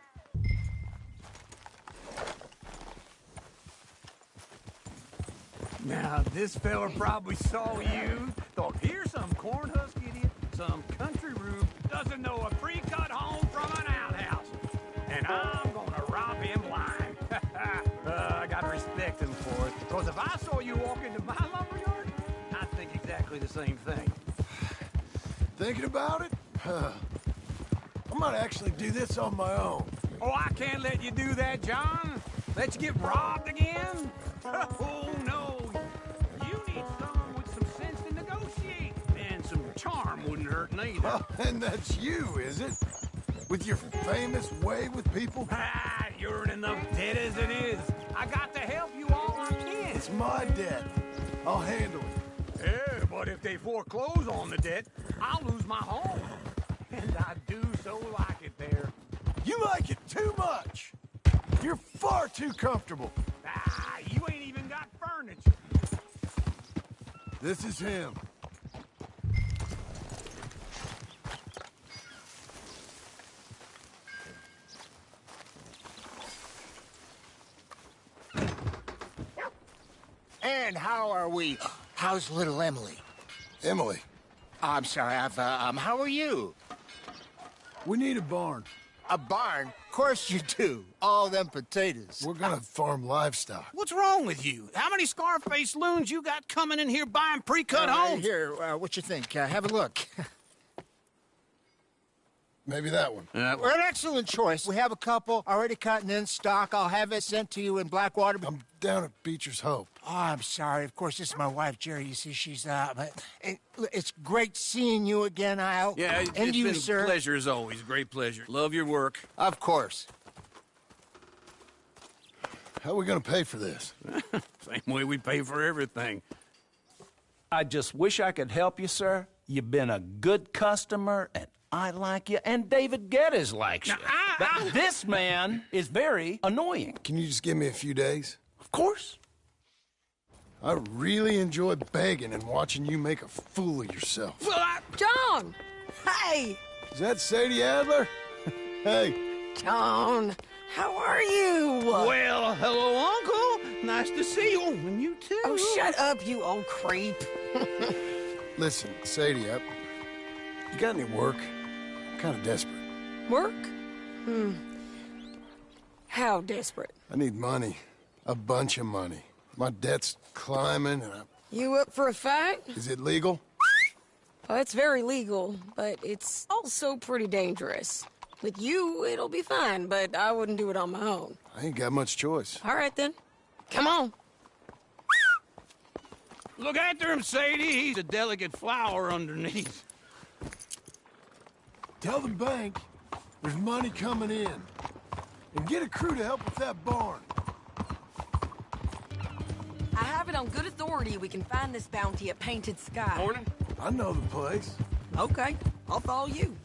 Now, this fella probably saw you, thought, here's some corn-husk idiot, some country rube, doesn't know a pre-cut home from an outhouse. And I'm gonna rob him blind. I gotta respect him for it, because if I saw you walk into my lumberyard, I'd think exactly the same thing. Thinking about it? I might actually do this on my own. Oh, I can't let you do that, John. Let you get robbed again? Oh, no. You need someone with some sense to negotiate. And some charm wouldn't hurt neither. And that's you, is it? With your famous way with people? Ah, you're in enough debt as it is. I got to help you all I can. It's my debt. I'll handle it. Yeah, but if they foreclose on the debt, I'll lose my home. And I do so like it there. You like it too much. You're far too comfortable. Ah, you ain't even got furniture. This is him. And how are we? How's little Emily? Emily. I'm sorry, how are you? We need a barn. A barn? Of course you do. All them potatoes. We're gonna farm livestock. What's wrong with you? How many Scarface loons you got coming in here buying pre-cut homes? Here, what you think? Have a look. Maybe that one. We're an excellent choice. We have a couple already cut and in stock. I'll have it sent to you in Blackwater. I'm down at Beecher's Hope. Oh, I'm sorry. Of course, this is my wife, Jerry. You see, she's it's great seeing you again, Al. Yeah, and it's you, been sir. a pleasure as always. Great pleasure. Love your work. Of course. How are we gonna pay for this? Same way we pay for everything. I just wish I could help you, sir. You've been a good customer, and I like you, and David Geddes likes you. But this man is very annoying. Can you just give me a few days? Of course. I really enjoy begging and watching you make a fool of yourself. John! Hey! Is that Sadie Adler? Hey. John, how are you? Well, hello, Uncle. Nice to see you. And you too. Oh, shut up, you old creep. Listen, Sadie, you got any work? I'm kind of desperate. Work? How desperate? I need money. A bunch of money. My debt's climbing and You up for a fight? Is it legal? Well, it's very legal, but it's also pretty dangerous. With you, it'll be fine, but I wouldn't do it on my own. I ain't got much choice. All right, then. Come on. Look after him, Sadie. He's a delicate flower underneath. Tell the bank there's money coming in. And get a crew to help with that barn. I have it on good authority we can find this bounty at Painted Sky. Morning. I know the place. Okay, I'll follow you.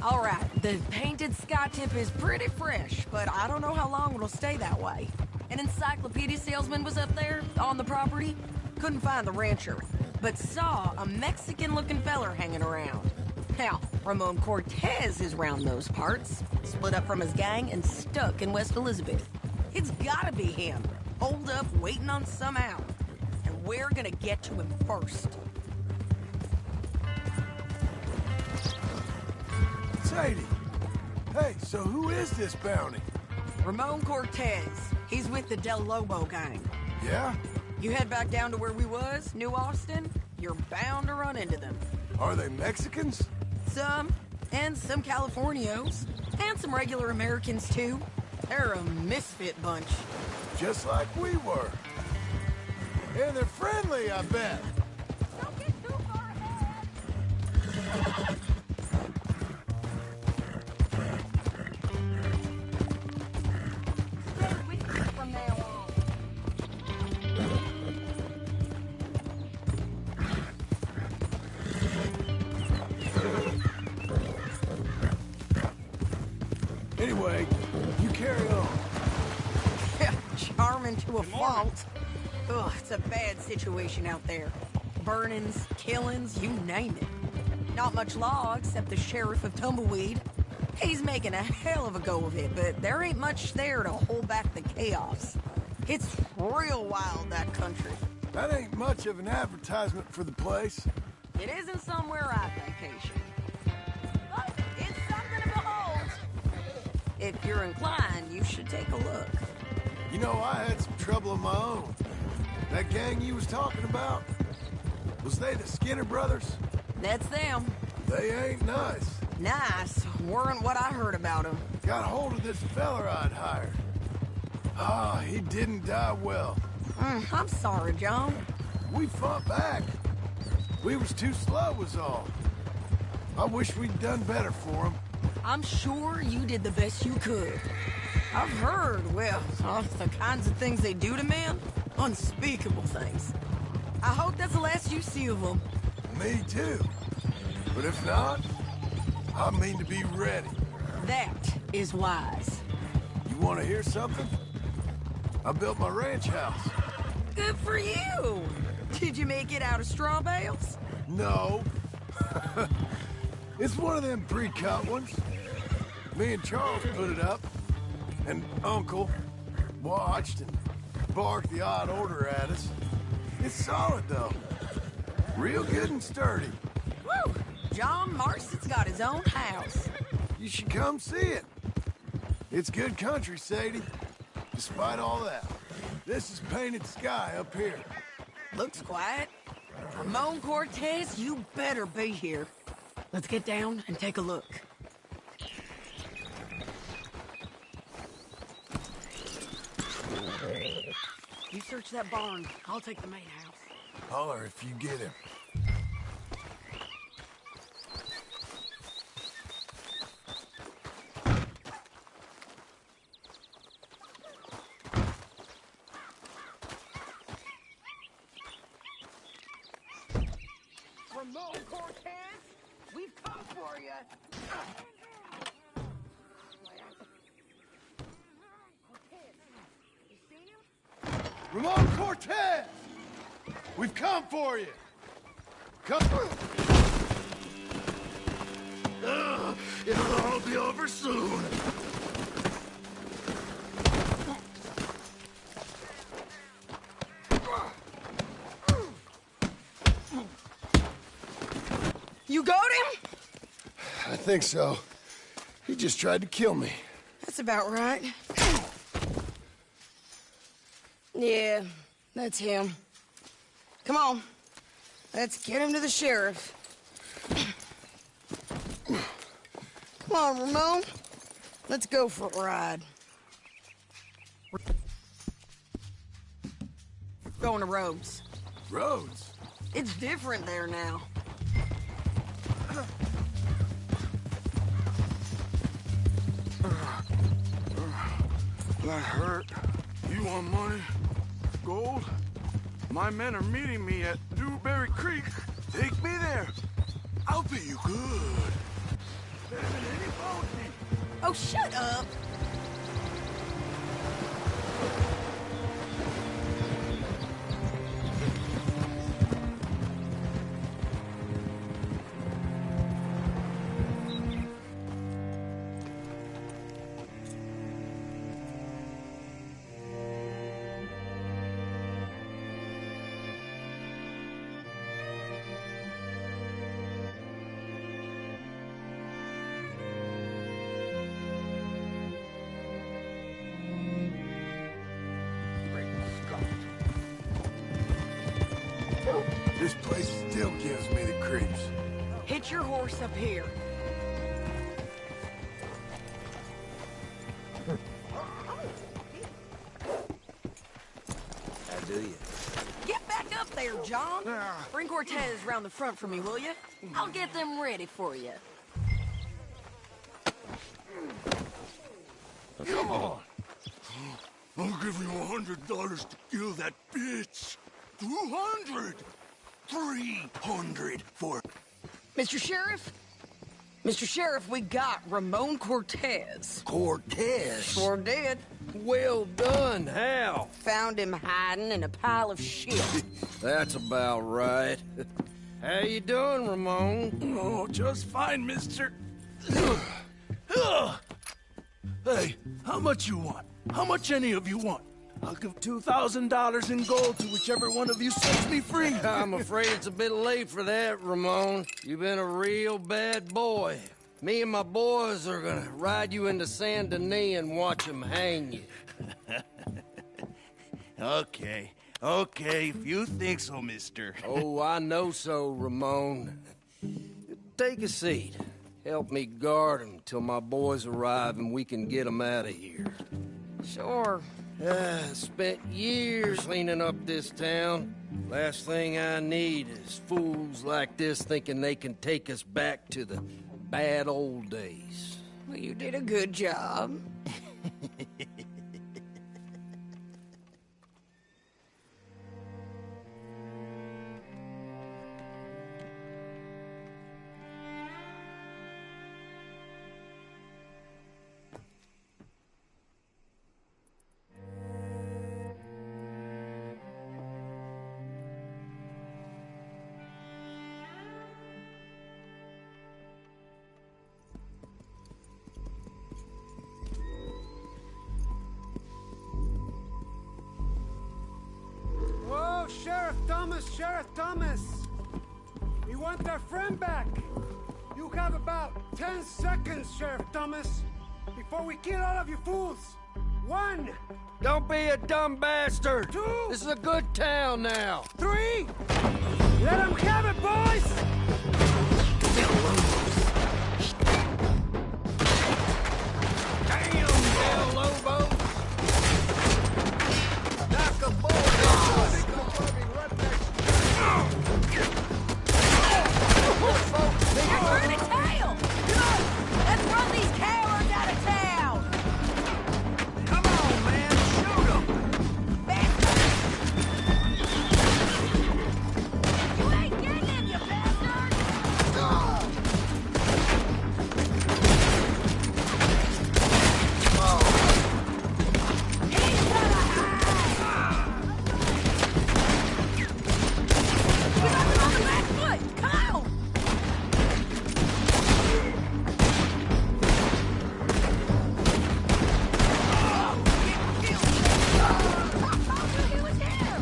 All right, the Painted Sky tip is pretty fresh, but I don't know how long it'll stay that way. An encyclopedia salesman was up there on the property. Couldn't find the rancher, but saw a Mexican-looking feller hanging around. Now, Ramon Cortez is round those parts, split up from his gang and stuck in West Elizabeth. It's gotta be him, holed up waiting on some out. And we're gonna get to him first. Sadie! Hey, so who is this bounty? Ramon Cortez. He's with the Del Lobo gang. Yeah? You head back down to where we was, New Austin, you're bound to run into them. Are they Mexicans? Some, and some Californios, and some regular Americans too. They're a misfit bunch. Just like we were. And they're friendly, I bet. Don't get too far ahead. Stay with me from now on. Anyway, you carry on. Yeah, charming to a fault. Ugh, it's a bad situation out there. Burnings, killings, you name it. Not much law except the sheriff of Tumbleweed. He's making a hell of a go of it, but there ain't much there to hold back the chaos. It's real wild, that country. That ain't much of an advertisement for the place. It isn't somewhere I vacation. But it's something to behold. If you're inclined, you should take a look. You know, I had some trouble of my own. That gang you was talking about, was they the Skinner brothers? That's them. They ain't nice. Nice weren't what I heard about them. Got hold of this feller I'd hired. Ah, he didn't die well. I'm sorry, John. We fought back. We was too slow was all. I wish we'd done better for him. I'm sure you did the best you could. I've heard, well, the kinds of things they do to men. Unspeakable things. I hope that's the last you see of them. Me too. But if not, I mean to be ready. That is wise. You want to hear something? I built my ranch house. Good for you. Did you make it out of straw bales? No. It's one of them pre-cut ones. Me and Charles put it up. And Uncle watched and barked the odd order at us. It's solid, though. Real good and sturdy. Woo! John Marston's got his own house. You should come see it. It's good country, Sadie. Despite all that, this is painted sky up here. Looks quiet. Ramon Cortez, you better be here. Let's get down and take a look. You search that barn. I'll take the main house. Holler if you get him. Ramon Cortez, we've come for you. Ramon Cortez! We've come for you! Come through! It'll all be over soon. You got him? I think so. He just tried to kill me. That's about right. Yeah, that's him. Come on. Let's get him to the sheriff. Come on, Ramon. Let's go for a ride. Going to Rhodes. Rhodes? It's different there now. That hurt. You want money? Gold? My men are meeting me at Dewberry Creek. Take me there. I'll pay you good. Better than any bounty. Oh, shut up. This place still gives me the creeps. Hit your horse up here. How do you? Get back up there, John. Bring Cortez round the front for me, will you? I'll get them ready for you. Come on. I'll give you $100 to kill that bitch. 200. 300 for... Mr. Sheriff? Mr. Sheriff, we got Ramon Cortez. Cortez? Sure did. Well done. How? Found him hiding in a pile of shit. That's about right. How you doing, Ramon? Oh, just fine, mister. Hey, how much you want? How much any of you want? I'll give $2,000 in gold to whichever one of you sets me free. I'm afraid it's a bit late for that, Ramon. You've been a real bad boy. Me and my boys are gonna ride you into Saint Denis and watch them hang you. Okay, if you think so, mister. Oh, I know so, Ramon. Take a seat. Help me guard them till my boys arrive and we can get them out of here. Sure. Spent years cleaning up this town. Last thing I need is fools like this thinking they can take us back to the bad old days. Well, you did a good job. Whoa, Sheriff Thomas! We want our friend back! You have about 10 seconds, Sheriff Thomas, before we kill all of you fools! 1! Don't be a dumb bastard! 2! This is a good town now! 3! Let them have it, boys! Damn, Del Lobos! Knock a boy off! They're turning tail! Good! Let's run these cowards out of town! Come on, man, shoot them! You ain't getting him, you bastard! He's gonna hide! We got him on the back foot! Come on! It was him!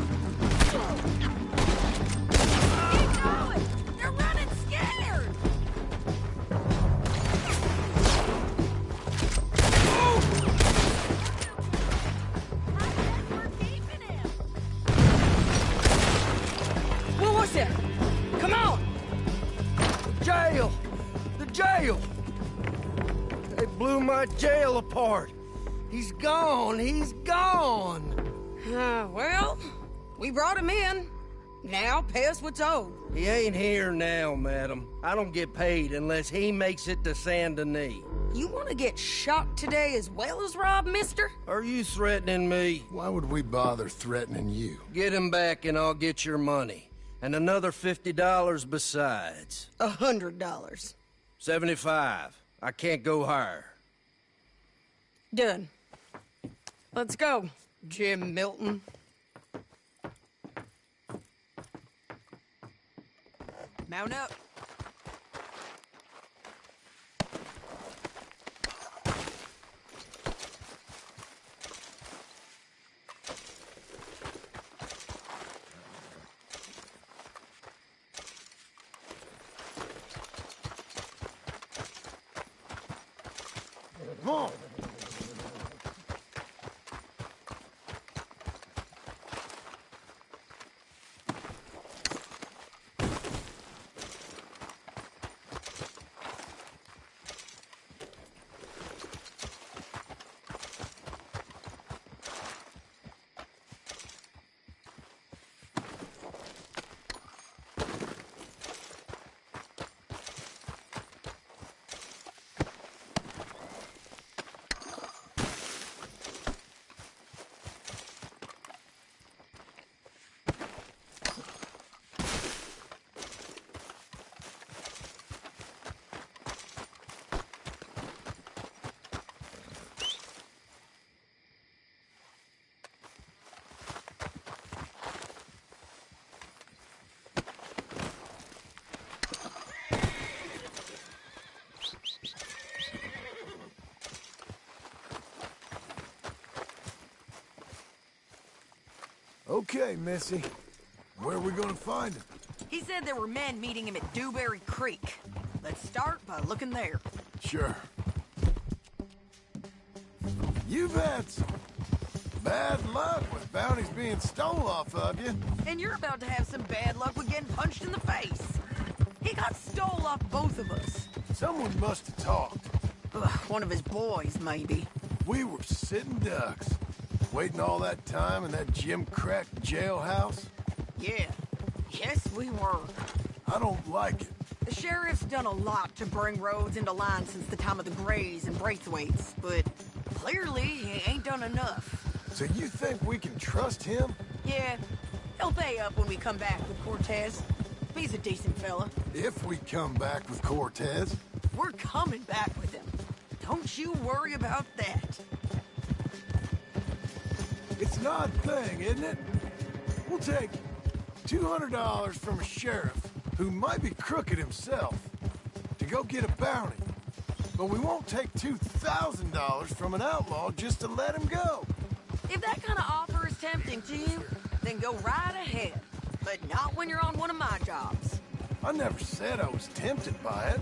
Keep going! They're running scared! We're keeping him! What was that? Come on! Jail! The jail! They blew my jail apart. He's gone. He's gone. Well, we brought him in. Now pay us what's owed. He ain't here now, madam. I don't get paid unless he makes it to Saint Denis. You want to get shot today as well as Rob, mister? Are you threatening me? Why would we bother threatening you? Get him back and I'll get your money. And another $50 besides. $100. 75. I can't go higher. Done. Let's go, Jim Milton. Mount up. Come on! Okay, Missy. Where are we gonna find him? He said there were men meeting him at Dewberry Creek. Let's start by looking there. Sure. You've had some bad luck with bounties being stolen off of you. And you're about to have some bad luck with getting punched in the face. He got stole off both of us. Someone must have talked. Ugh, one of his boys, maybe. We were sitting ducks, waiting all that time in that Jim Crack jailhouse. Yeah. Yes, we were. I don't like it. The sheriff's done a lot to bring roads into line since the time of the Grays and Braithwaites, but clearly he ain't done enough. So you think we can trust him? Yeah, he'll pay up when we come back with Cortez. He's a decent fella. If we come back with Cortez. We're coming back with him. Don't you worry about that. It's an odd thing, isn't it? We'll take $200 from a sheriff who might be crooked himself to go get a bounty. But we won't take $2,000 from an outlaw just to let him go. If that kind of offer is tempting to you, then go right ahead. But not when you're on one of my jobs. I never said I was tempted by it.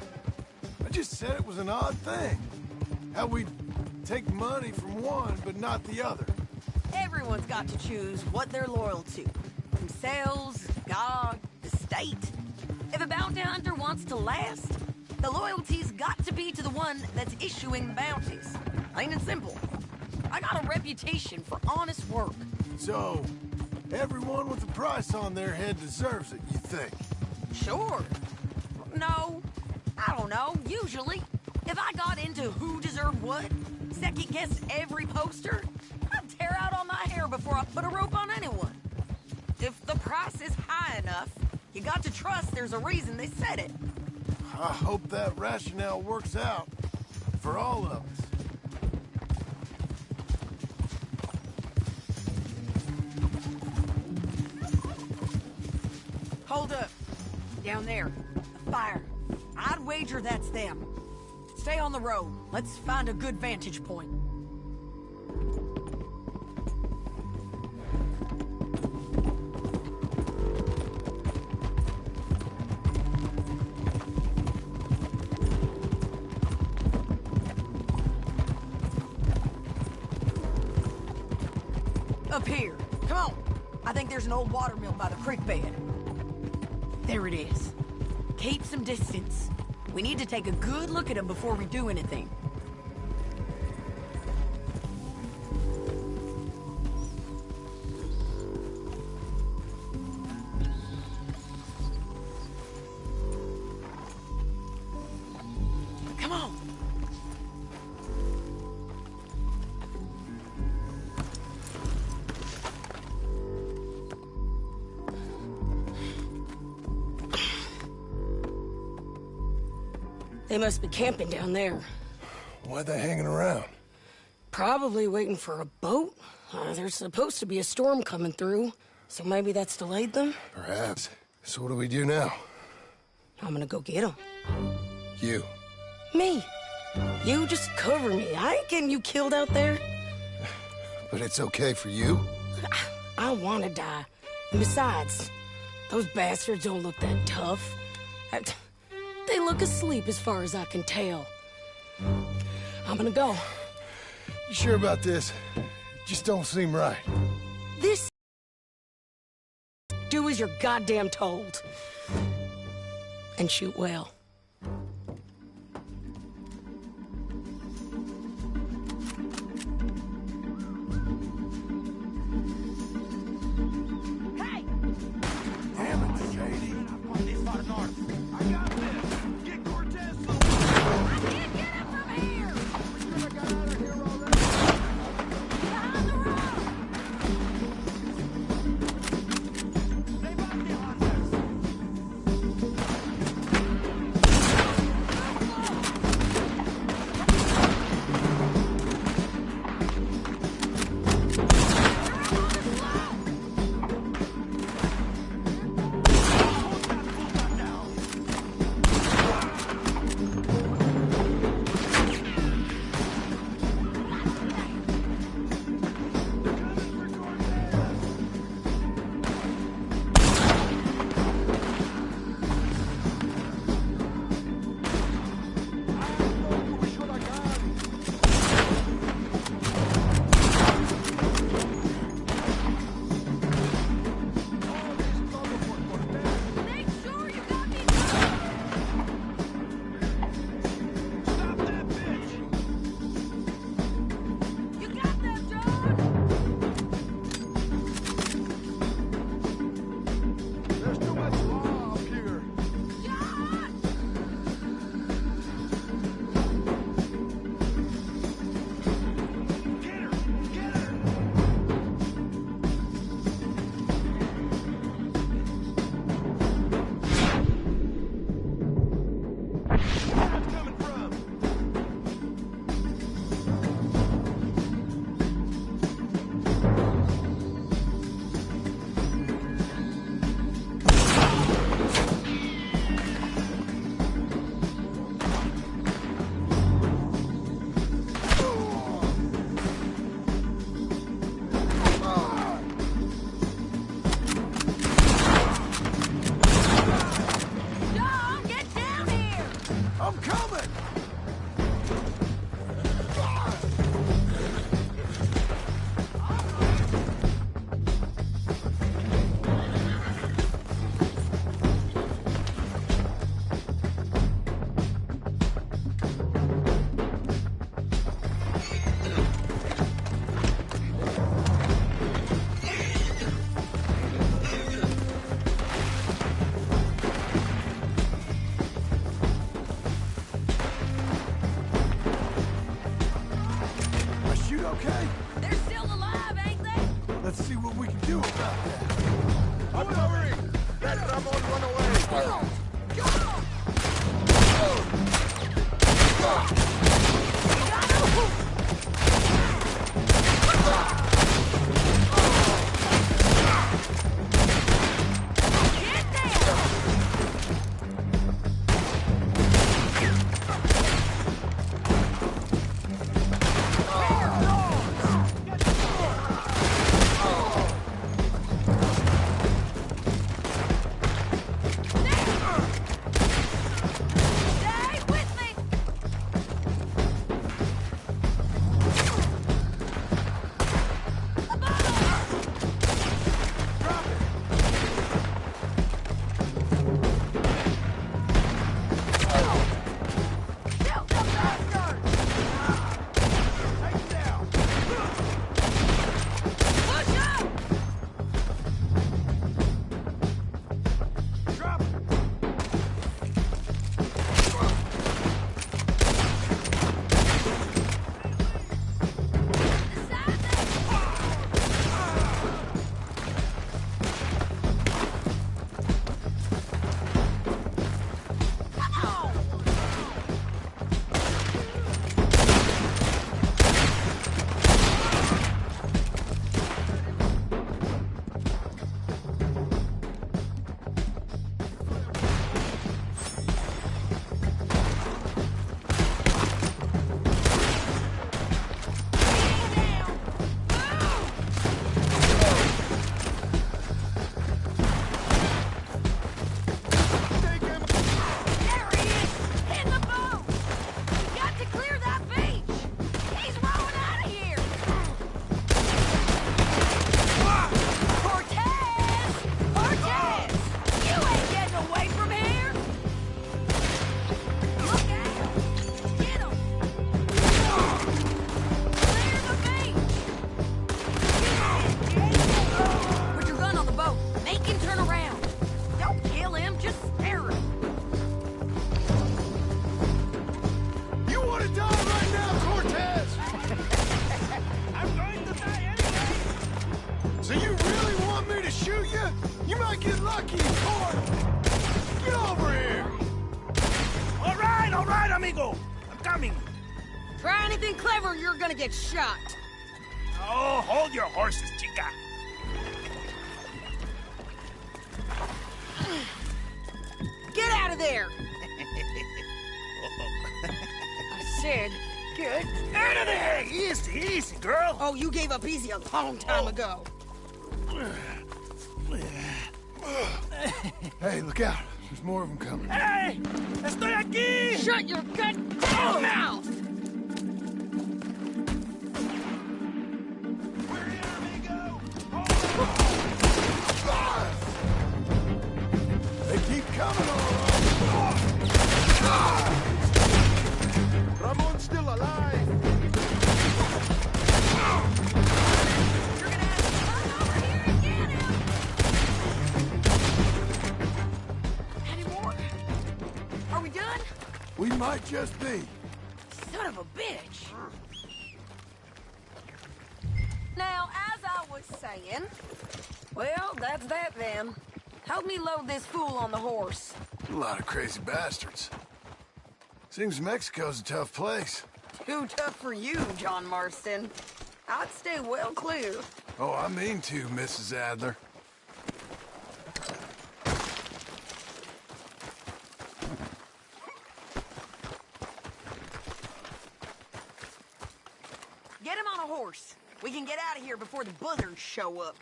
I just said it was an odd thing. How we'd take money from one but not the other. Everyone's got to choose what they're loyal to. Themselves, God, the state. If a bounty hunter wants to last, the loyalty's got to be to the one that's issuing bounties. Plain and simple. I got a reputation for honest work. So, everyone with a price on their head deserves it, you think? Sure. No, I don't know, usually. If I got into who deserved what, second-guess every poster, I'd tear out all my hair before I put a rope on anyone. If the price is high enough, you got to trust there's a reason they said it. I hope that rationale works out for all of us. Hold up. Down there. A fire. I'd wager that's them. Stay on the road. Let's find a good vantage point. Up here. Come on. I think there's an old water mill by the creek bed. There it is. Keep some distance. We need to take a good look at him before we do anything. Come on. They must be camping down there. Why are they hanging around? Probably waiting for a boat. There's supposed to be a storm coming through, so maybe that's delayed them? Perhaps. So what do we do now? I'm gonna go get them. You. Me. You just cover me. I ain't getting you killed out there. But it's okay for you? I want to die. And besides, those bastards don't look that tough. They look asleep as far as I can tell. I'm gonna go. You sure about this? Just don't seem right. This... Do as you're goddamn told. And shoot well. I'm covering! Let Ramon run away! You're gonna get shot. Oh, hold your horses, chica. Get out of there! I said, get out of there! Easy, easy, girl. Oh, you gave up easy a long time ago. Hey, look out. There's more of them coming. Hey! Estoy aquí! Shut your goddamn mouth! They keep coming, all right. Ramon's still alive. You're gonna have to turn over here and get him! Any more? Are we done? We might just be. Son of a bitch! Now, as I was saying, well, that's that then. Help me load this fool on the horse. A lot of crazy bastards. Seems Mexico's a tough place. Too tough for you, John Marston. I'd stay well clear. Oh, I mean to, Mrs. Adler. Get him on a horse. We can get out of here before the buzzards show up.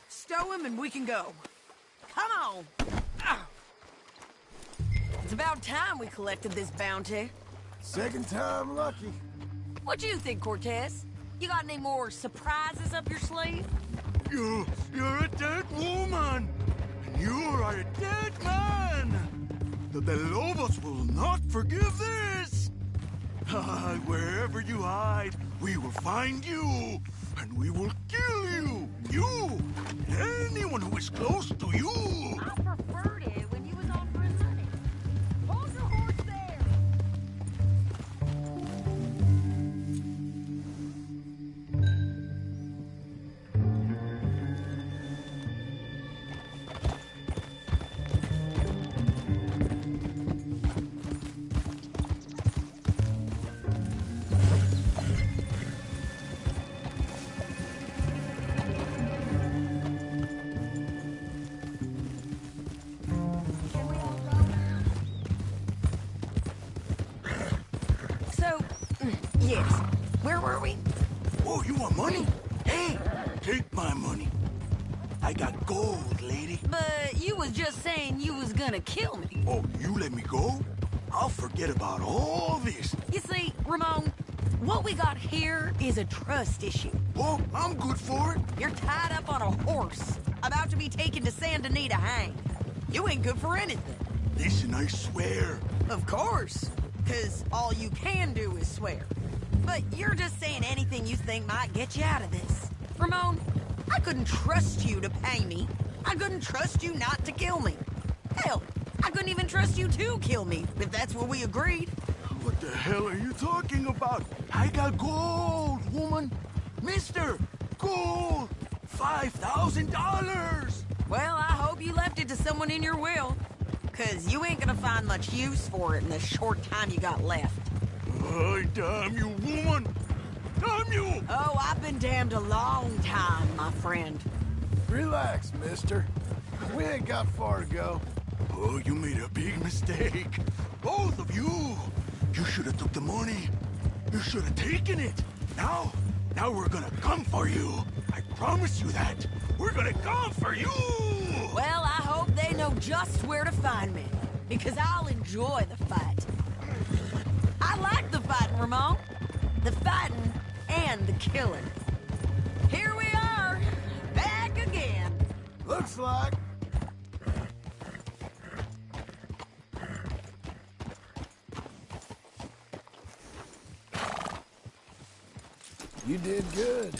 Stow him and we can go. Come on! Ah. It's about time we collected this bounty. Second time lucky. What do you think, Cortez? You got any more surprises up your sleeve? You're a dead woman! And you are a dead man! The Lobos will not forgive this! Wherever you hide, we will find you! And we will kill you! You! Anyone who is close to you! I preferred it when you was offering money. Hold your horse there! Where were we? Oh, you want money? Hey, take my money. I got gold, lady. But you was just saying you was gonna kill me. Oh, you let me go? I'll forget about all this. You see, Ramon, what we got here is a trust issue. Oh, I'm good for it. You're tied up on a horse, about to be taken to Saint Denis to hang. You ain't good for anything. Listen, I swear. Of course, because all you can do is swear. But you're just saying anything you think might get you out of this. Ramon, I couldn't trust you to pay me. I couldn't trust you not to kill me. Hell, I couldn't even trust you to kill me, if that's what we agreed. What the hell are you talking about? I got gold, woman. Mister, gold. $5,000. Well, I hope you left it to someone in your will. Because you ain't gonna find much use for it in the short time you got left. Oh, damn you, woman! Damn you! Oh, I've been damned a long time, my friend. Relax, mister. We ain't got far to go. Oh, you made a big mistake. Both of you. You should have took the money. You should have taken it. Now we're gonna come for you. I promise you that. We're gonna come for you! Well, I hope they know just where to find me. Because I'll enjoy the fight. I like the fighting, Ramon. The fighting and the killing. Here we are, back again. Looks like. You did good.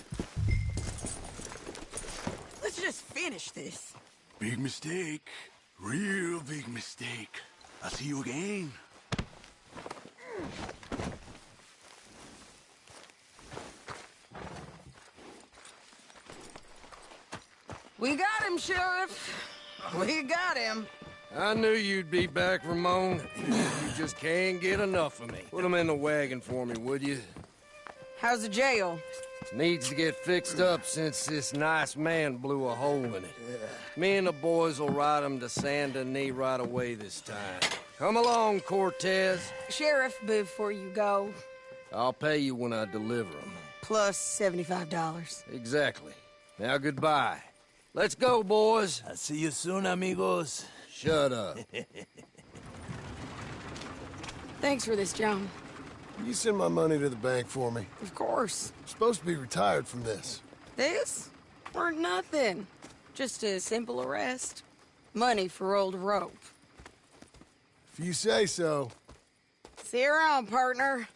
Let's just finish this. Big mistake. Real big mistake. I'll see you again. We got him, Sheriff. We got him. I knew you'd be back, Ramon. You just can't get enough of me. Put him in the wagon for me, would you? How's the jail? Needs to get fixed up since this nice man blew a hole in it. Me and the boys will ride him to Saint Denis right away this time. Come along, Cortez. Sheriff, before you go... I'll pay you when I deliver him. Plus $75. Exactly. Now goodbye. Let's go, boys. I'll see you soon, amigos. Shut up. Thanks for this, John. You send my money to the bank for me. Of course. I'm supposed to be retired from this. This? Or nothing. Just a simple arrest. Money for old rope. If you say so. See you around, partner.